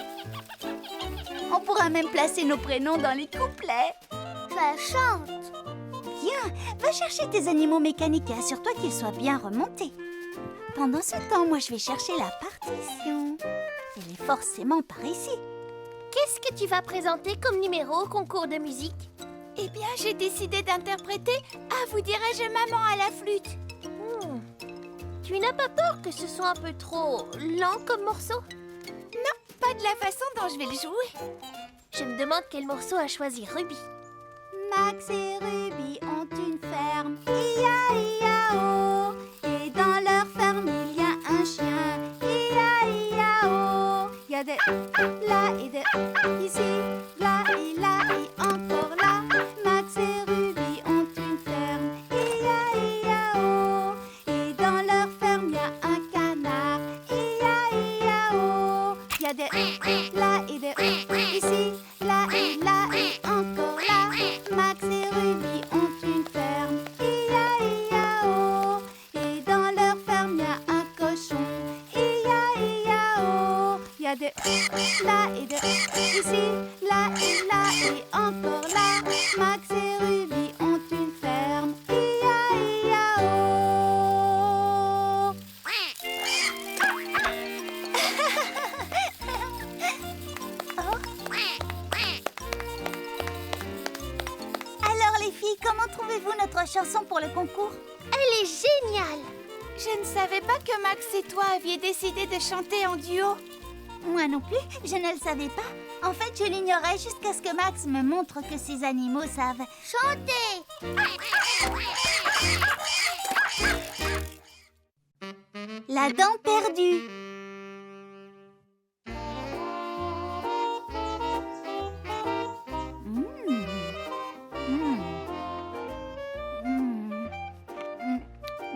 On pourra même placer nos prénoms dans les couplets. Ça chante. Bien, va chercher tes animaux mécaniques et assure-toi qu'ils soient bien remontés. Pendant ce temps, moi je vais chercher la partition. Elle est forcément par ici. Qu'est-ce que tu vas présenter comme numéro au concours de musique? Eh bien, j'ai décidé d'interpréter « Ah, vous dirais-je maman à la flûte ». Tu n'as pas peur que ce soit un peu trop lent comme morceau? Pas de la façon dont je vais le jouer. Je me demande quel morceau a choisi Ruby. Max et Ruby ont une ferme, ia-ia-o. Et dans leur ferme, il y a un chien, ia-ia-o. Il y a des là et des ici, là et là et encore là. Max et Ruby ont une ferme, ia-ia-o. Et dans leur ferme, il y a un canard, ia-ia-o. Il y a des là et des ici, là et encore là. Max et Ruby ont une ferme, ia-ia-o. Et dans leur ferme, il y a un cochon, ia-ia-o. Il y a des là et des ici, là et encore là. Max et Ruby ont une ferme, ia-ia-o. Alors les filles, comment trouvez-vous notre chanson pour le concours? Elle est géniale! Je ne savais pas que Max et toi aviez décidé de chanter en duo. Moi non plus, je ne le savais pas. En fait, je l'ignorais jusqu'à ce que Max me montre que ces animaux savent chanter. La dent perdue.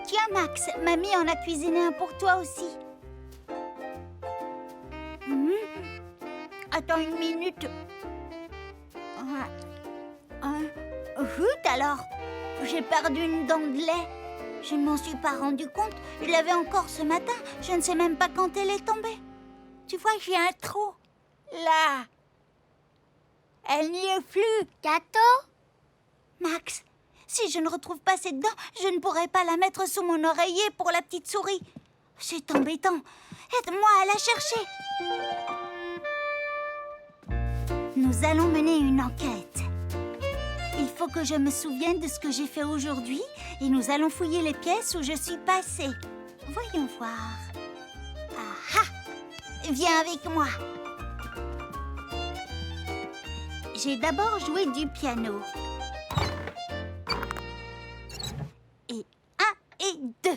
Tiens, Max, mamie en a cuisiné un pour toi aussi. Attends une minute. Zut alors, j'ai perdu une dent de lait. Je ne m'en suis pas rendu compte. Je l'avais encore ce matin. Je ne sais même pas quand elle est tombée. Tu vois, j'ai un trou. Là. Elle n'y est plus. Gâteau? Max, si je ne retrouve pas cette dent, je ne pourrai pas la mettre sous mon oreiller pour la petite souris. C'est embêtant. Aide-moi à la chercher. Nous allons mener une enquête. Il faut que je me souvienne de ce que j'ai fait aujourd'hui et nous allons fouiller les pièces où je suis passée. Voyons voir. Ah ah! Viens avec moi. J'ai d'abord joué du piano. Et 1 et 2.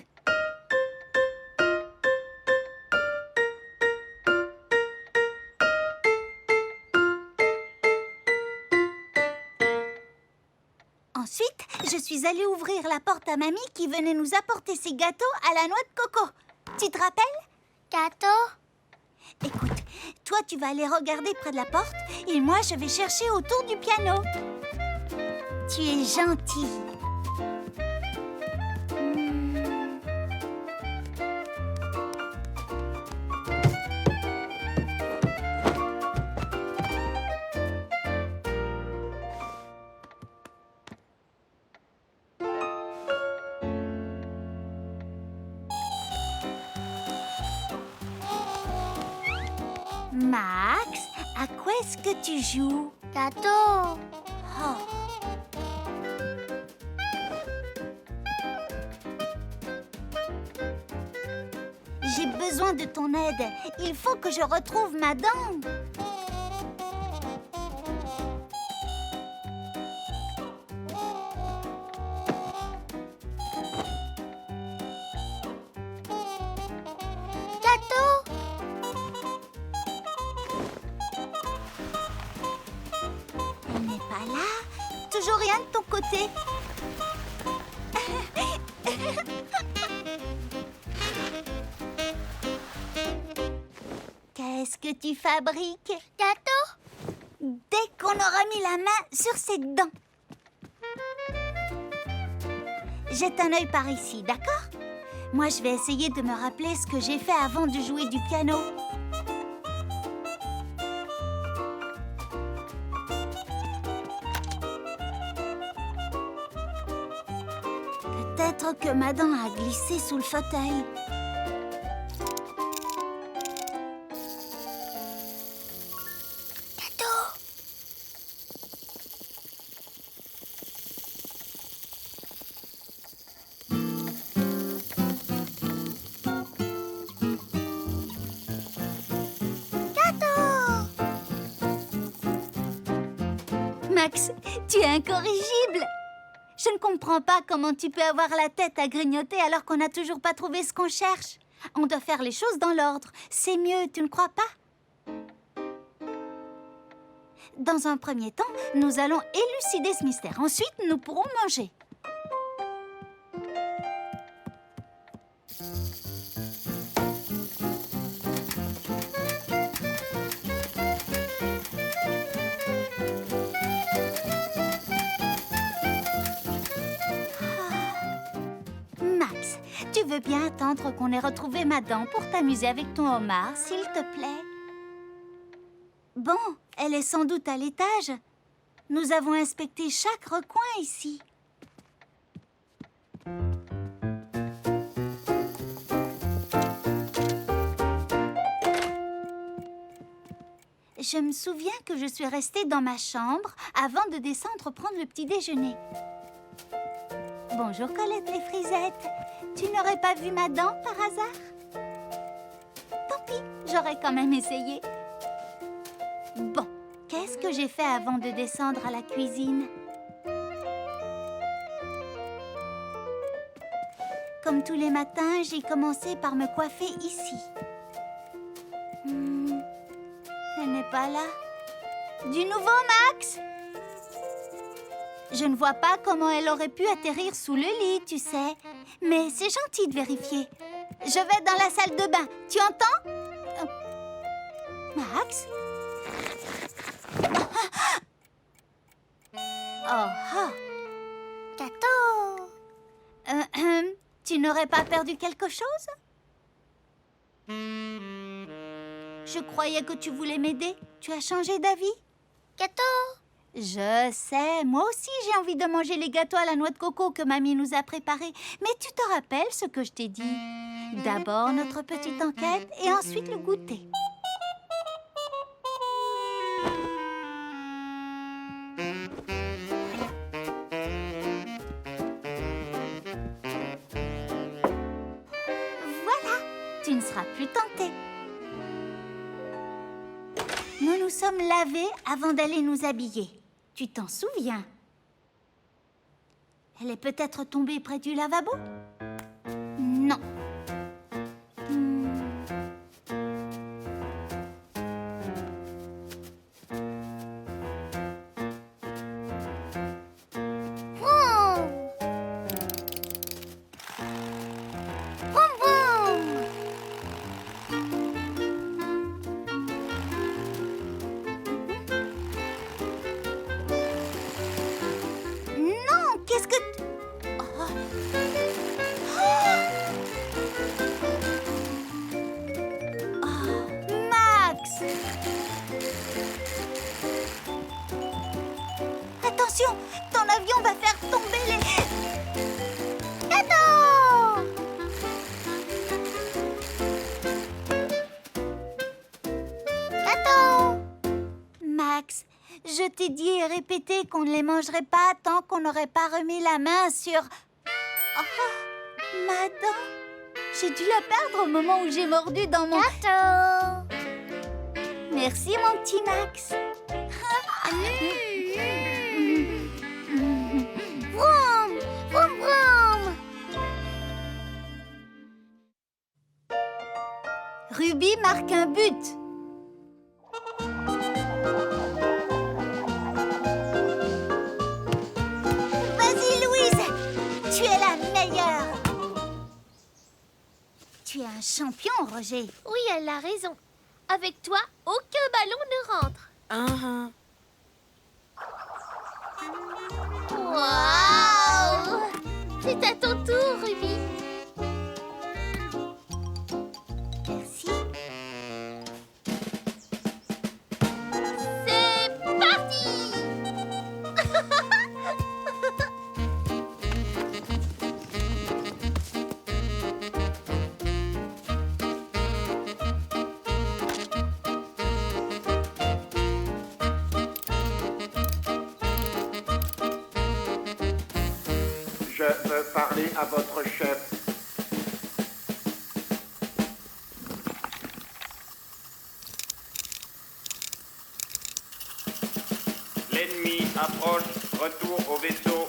Ensuite, je suis allée ouvrir la porte à mamie qui venait nous apporter ses gâteaux à la noix de coco. Tu te rappelles? Gâteau? Écoute, toi tu vas aller regarder près de la porte et moi je vais chercher autour du piano. Tu es gentille. Max, à quoi est-ce que tu joues? Gâteau? Oh. J'ai besoin de ton aide. Il faut que je retrouve ma dent. Gâteau? Elle n'est pas là. Toujours rien de ton côté. Qu'est-ce que tu fabriques? Gâteau? Dès qu'on aura mis la main sur cette dent. Jette un œil par ici, d'accord? Moi, je vais essayer de me rappeler ce que j'ai fait avant de jouer du piano. Peut-être que ma dent a glissé sous le fauteuil. Max, tu es incorrigible. Je ne comprends pas comment tu peux avoir la tête à grignoter alors qu'on n'a toujours pas trouvé ce qu'on cherche. On doit faire les choses dans l'ordre. C'est mieux, tu ne crois pas? Dans un premier temps, nous allons élucider ce mystère. Ensuite, nous pourrons manger. Max, tu veux bien attendre qu'on ait retrouvé ma dent pour t'amuser avec ton homard, s'il te plaît? Bon, elle est sans doute à l'étage. Nous avons inspecté chaque recoin ici. Je me souviens que je suis restée dans ma chambre avant de descendre prendre le petit déjeuner. Bonjour Colette les frisettes. Tu n'aurais pas vu ma dent par hasard? Tant pis, j'aurais quand même essayé. Bon, qu'est-ce que j'ai fait avant de descendre à la cuisine? Comme tous les matins, j'ai commencé par me coiffer ici. Elle n'est pas là. Du nouveau, Max? Je ne vois pas comment elle aurait pu atterrir sous le lit, tu sais. Mais c'est gentil de vérifier. Je vais dans la salle de bain. Tu entends? Max? Oh, oh. Cato. Tu n'aurais pas perdu quelque chose? Je croyais que tu voulais m'aider. Tu as changé d'avis? Cato. Je sais, moi aussi j'ai envie de manger les gâteaux à la noix de coco que mamie nous a préparés. Mais tu te rappelles ce que je t'ai dit? D'abord notre petite enquête et ensuite le goûter. Voilà, tu ne seras plus tentée. Nous nous sommes lavés avant d'aller nous habiller. Tu t'en souviens? Elle est peut-être tombée près du lavabo? Non. Non, qu'est-ce que... Oh. Oh, Max! Attention, ton avion va faire tomber les... Cadeau! Cadeau! Max, je t'ai dit et répété qu'on ne les mangerait pas tant qu'on n'aurait pas remis la main sur... Oh, ma dent! J'ai dû la perdre au moment où j'ai mordu dans mon... Cato. Merci, mon petit Max. Vroom. Vroom vroom. Ruby marque un but. Vas-y, Louise, tu es la meilleure. Tu es un champion, Roger. Oui, elle a raison. Avec toi, aucun ballon ne rentre. Waouh! C'est à ton tour, Ruby. Merci. C'est parti! Je veux parler à votre chef. L'ennemi approche. Retour au vaisseau.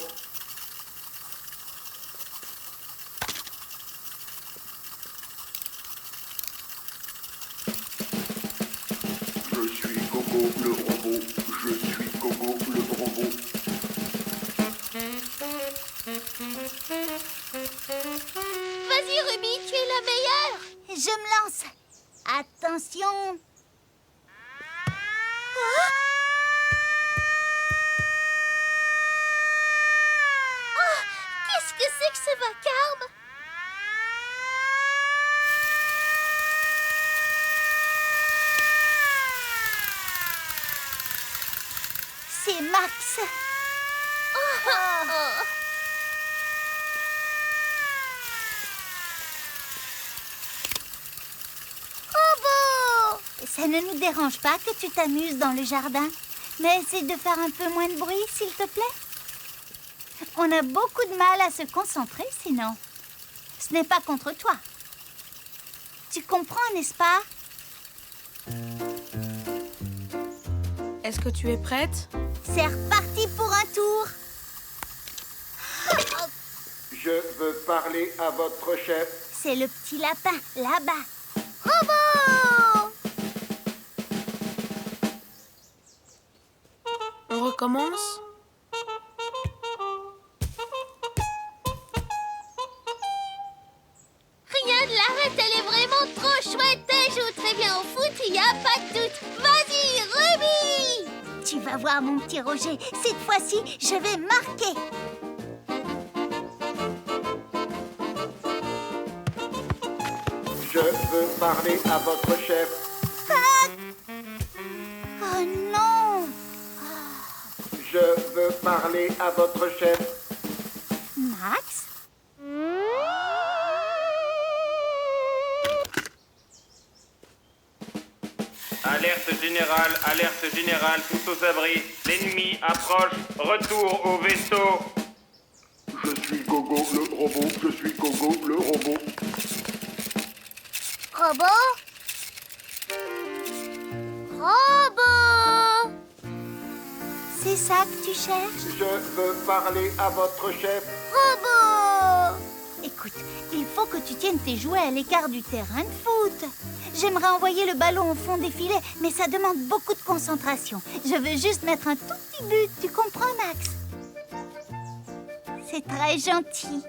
Je suis Gogo le robot. Je suis Gogo le robot. Vas-y, Ruby, tu es la meilleure. Je me lance. Attention. Qu'est-ce que c'est que ce vacarme? C'est Max. Ça ne nous dérange pas que tu t'amuses dans le jardin, mais essaie de faire un peu moins de bruit, s'il te plaît. On a beaucoup de mal à se concentrer sinon. Ce n'est pas contre toi. Tu comprends, n'est-ce pas? Est-ce que tu es prête? C'est reparti pour un tour. Je veux parler à votre chef. C'est le petit lapin, là-bas. Robot! On recommence? Rien de l'arrête, elle est vraiment trop chouette. Elle joue très bien au foot, il n'y a pas de doute. Vas-y, Ruby! Tu vas voir, mon petit Roger. Cette fois-ci, je vais marquer. Je veux parler à votre chef. Oh non! Je veux parler à votre chef. Max? Alerte générale, tous aux abris. L'ennemi approche, retour au vaisseau. Je suis Gogo le robot, je suis Gogo le robot. Robot? Robot! C'est ça que tu cherches? Je veux parler à votre chef. Robot! Écoute, il faut que tu tiennes tes jouets à l'écart du terrain de foot. J'aimerais envoyer le ballon au fond des filets, mais ça demande beaucoup de concentration. Je veux juste mettre un tout petit but, tu comprends, Max? C'est très gentil.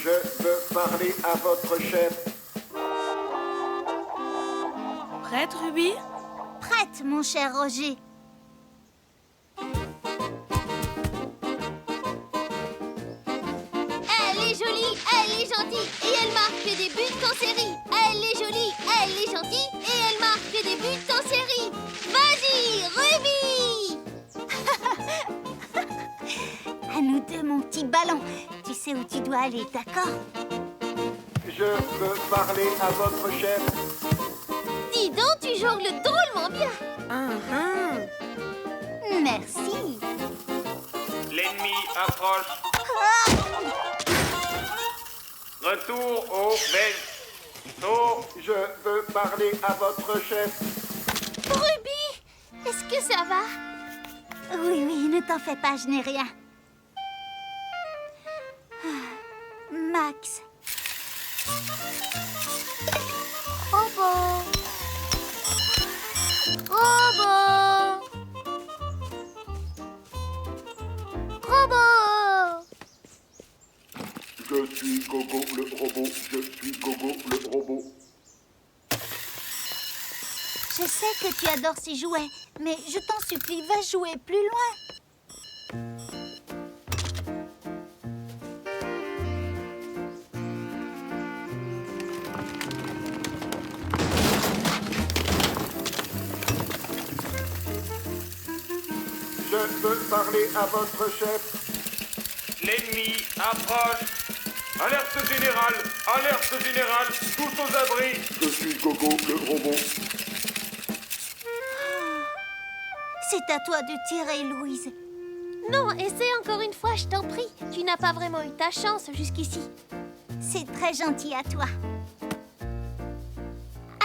Je veux parler à votre chef. Prête, Ruby? Prête, mon cher Roger. Elle est jolie, elle est gentille et elle marque des buts en série. Elle est jolie, elle est gentille et elle marque des buts en série. Vas-y, Ruby! À nous deux, mon petit ballon. Tu sais où tu dois aller, d'accord? Je veux parler à votre chef. Dis donc, tu jongles drôlement bien. Merci. L'ennemi approche. Retour au vaisseau. Je veux parler à votre chef. Ruby, est-ce que ça va? Oui, oui, ne t'en fais pas, je n'ai rien. Max. Robot! Robot! Robot! Je suis Gogo le robot, je suis Gogo le robot. Je sais que tu adores ces jouets, mais je t'en supplie, va jouer plus loin. Je veux parler à votre chef. L'ennemi approche. Alerte générale, tous aux abris. Je suis Gogo le robot. C'est à toi de tirer, Louise. Non, essaie encore une fois, je t'en prie. Tu n'as pas vraiment eu ta chance jusqu'ici. C'est très gentil à toi.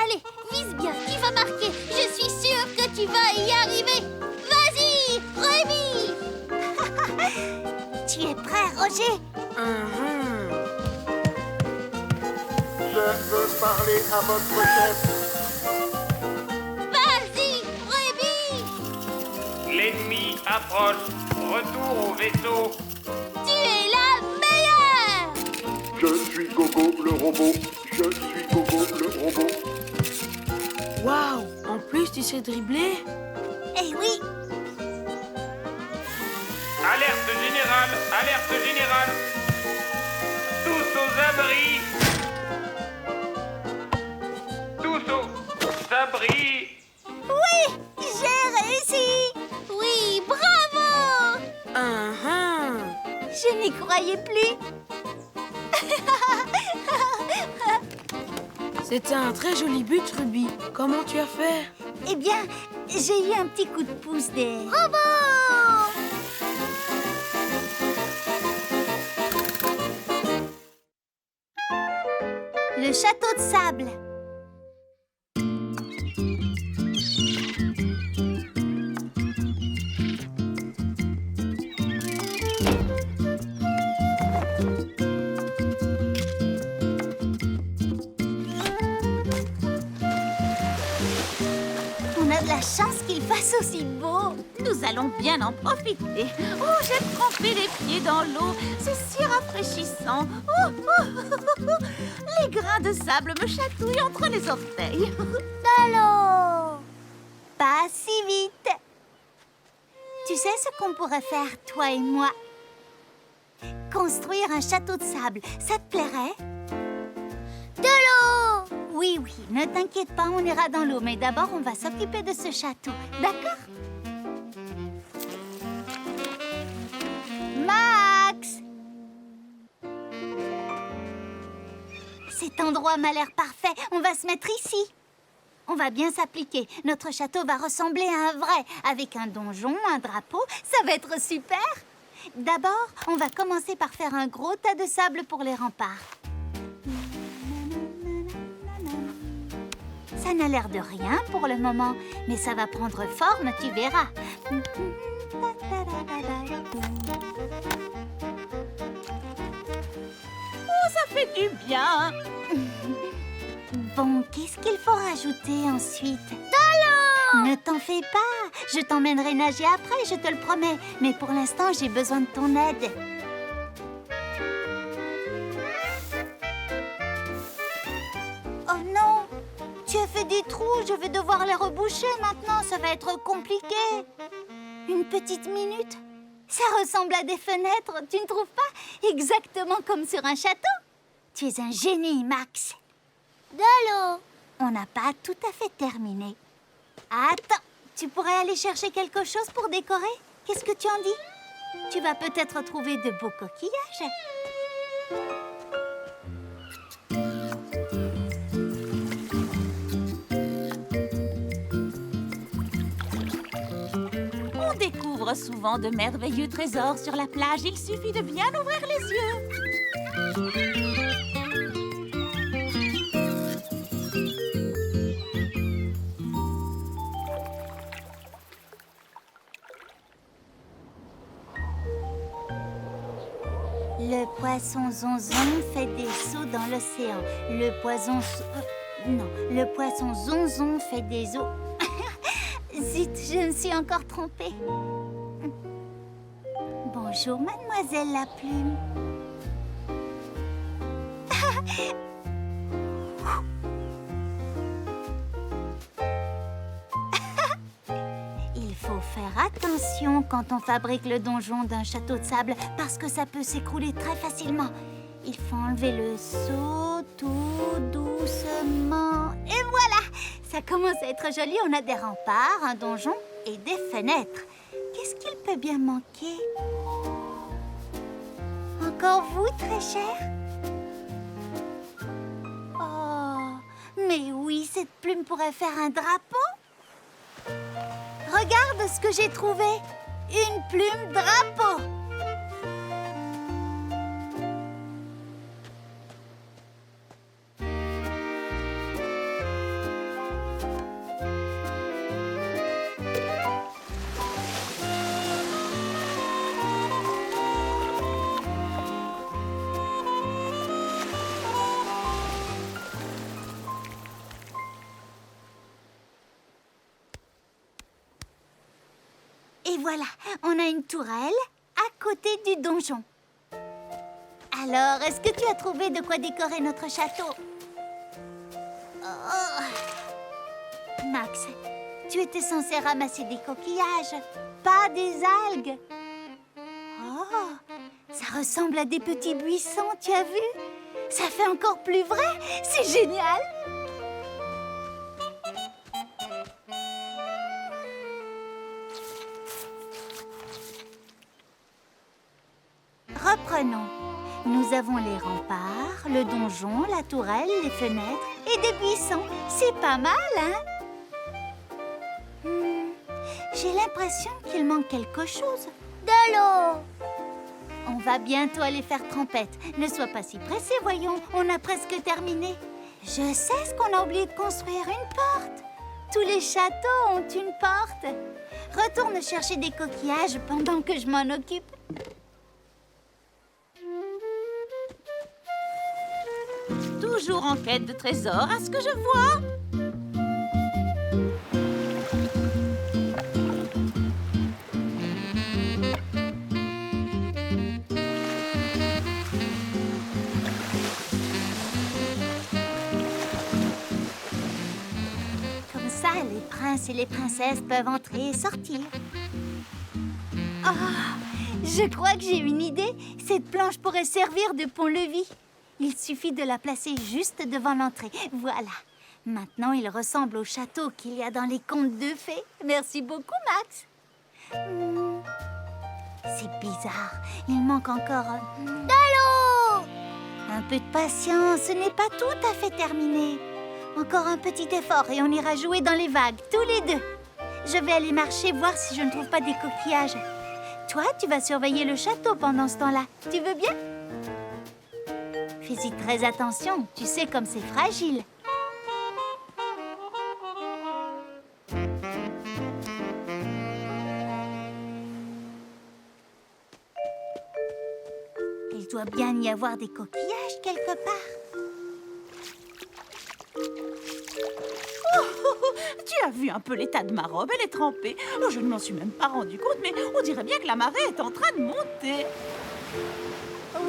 Allez, vise bien, tu vas marquer. Je suis sûre que tu vas y arriver. Vas-y, Ruby! Tu es prêt, Roger? Je veux parler à votre chef. Vas-y, Ruby! L'ennemi approche. Retour au vaisseau. Tu es la meilleure! Je suis Gogo le robot. Je suis Gogo le robot. Waouh! En plus, tu sais dribbler? Eh oui, Alerte générale. Tous aux abris. Tous aux abris. oui, j'ai réussi. Oui, bravo! Je n'y croyais plus. C'était un très joli but, Ruby. Comment tu as fait? Eh bien, j'ai eu un petit coup de pouce des... Robots! Le château de sable. On a de la chance qu'il fasse aussi beau. Nous allons bien en profiter. Oh, j'ai trempé les pieds dans l'eau. C'est si rafraîchissant. Oh, oh, oh, oh. Les grains de sable me chatouillent entre les orteils. Allô? Pas si vite. Tu sais ce qu'on pourrait faire, toi et moi? Construire un château de sable, ça te plairait? De l'eau! Oui, oui, ne t'inquiète pas, on ira dans l'eau. Mais d'abord, on va s'occuper de ce château, d'accord? Max! Cet endroit m'a l'air parfait. On va se mettre ici. On va bien s'appliquer. Notre château va ressembler à un vrai, avec un donjon, un drapeau. Ça va être super. D'abord, on va commencer par faire un gros tas de sable pour les remparts. Ça n'a l'air de rien pour le moment, mais ça va prendre forme, tu verras. Oh, ça fait du bien. Bon, qu'est-ce qu'il faut rajouter ensuite? De l'eau! Ne t'en fais pas, je t'emmènerai nager après, je te le promets. Mais pour l'instant, j'ai besoin de ton aide. Oh non! Tu as fait des trous, je vais devoir les reboucher maintenant, ça va être compliqué. Une petite minute? Ça ressemble à des fenêtres, tu ne trouves pas? Exactement comme sur un château. Tu es un génie, Max. De l'eau! On n'a pas tout à fait terminé. Attends, tu pourrais aller chercher quelque chose pour décorer? Qu'est-ce que tu en dis? Tu vas peut-être trouver de beaux coquillages. On découvre souvent de merveilleux trésors sur la plage. Il suffit de bien ouvrir les yeux. Le poisson zonzon fait des sauts dans l'océan. Le poisson... non, le poisson zonzon fait des eaux... Zut, je me suis encore trompée. Bonjour, mademoiselle la plume. Il faut faire attention quand on fabrique le donjon d'un château de sable parce que ça peut s'écrouler très facilement. Il faut enlever le seau tout doucement. Et voilà! Ça commence à être joli. On a des remparts, un donjon et des fenêtres. Qu'est-ce qu'il peut bien manquer? Encore vous, très cher? Oh, mais oui, cette plume pourrait faire un drapeau. Regarde ce que j'ai trouvé. Une plume drapeau. Et voilà, on a une tourelle à côté du donjon. Alors, est-ce que tu as trouvé de quoi décorer notre château? Oh. Max, tu étais censé ramasser des coquillages, pas des algues. Oh, ça ressemble à des petits buissons, tu as vu? Ça fait encore plus vrai, c'est génial! Reprenons. Nous avons les remparts, le donjon, la tourelle, les fenêtres et des buissons. C'est pas mal, hein? J'ai l'impression qu'il manque quelque chose. De l'eau. On va bientôt aller faire trempette. Ne sois pas si pressé, voyons. On a presque terminé. Je sais ce qu'on a oublié de construire, une porte. Tous les châteaux ont une porte. Retourne chercher des coquillages pendant que je m'en occupe. Toujours en quête de trésors, à ce que je vois. Comme ça, les princes et les princesses peuvent entrer et sortir. Ah, je crois que j'ai une idée. Cette planche pourrait servir de pont-levis. Il suffit de la placer juste devant l'entrée. Voilà. Maintenant, il ressemble au château qu'il y a dans les contes de fées. Merci beaucoup, Max. C'est bizarre. Il manque encore... De l'eau. Un peu de patience, ce n'est pas tout à fait terminé. Encore un petit effort et on ira jouer dans les vagues, tous les deux. Je vais aller marcher, voir si je ne trouve pas des coquillages. Toi, tu vas surveiller le château pendant ce temps-là. Tu veux bien? Fais-y très attention, tu sais comme c'est fragile. Il doit bien y avoir des coquillages quelque part. Tu as vu un peu l'état de ma robe, elle est trempée. Oh, je ne m'en suis même pas rendu compte, mais on dirait bien que la marée est en train de monter.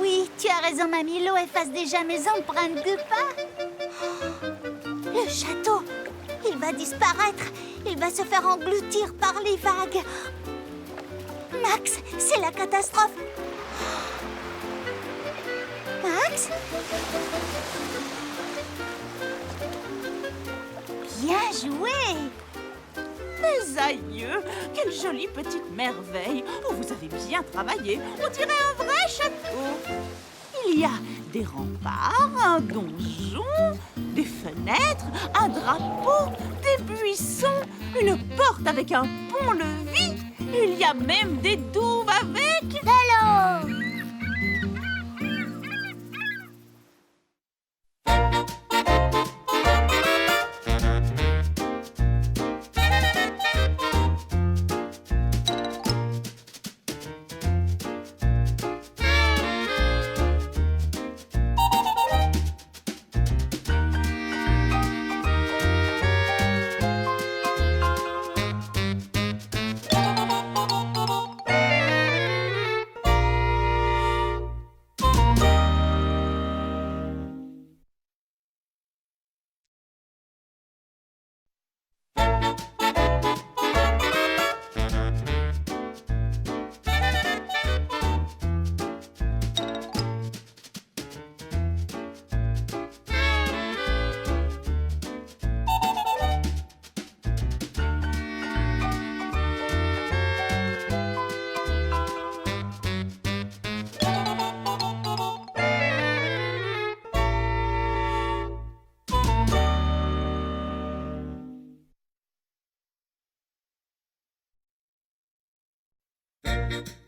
Oui, tu as raison, mamie. L'eau efface déjà mes empreintes de pas. Le château, il va disparaître. Il va se faire engloutir par les vagues. Max, c'est la catastrophe. Max? Bien joué! Mes aïeux, quelle jolie petite merveille. Oh, vous avez bien travaillé. On dirait un vrai château. Il y a des remparts, un donjon, des fenêtres, un drapeau, des buissons, une porte avec un pont-levis. Il y a même des douves avec De l'eau. Thank you.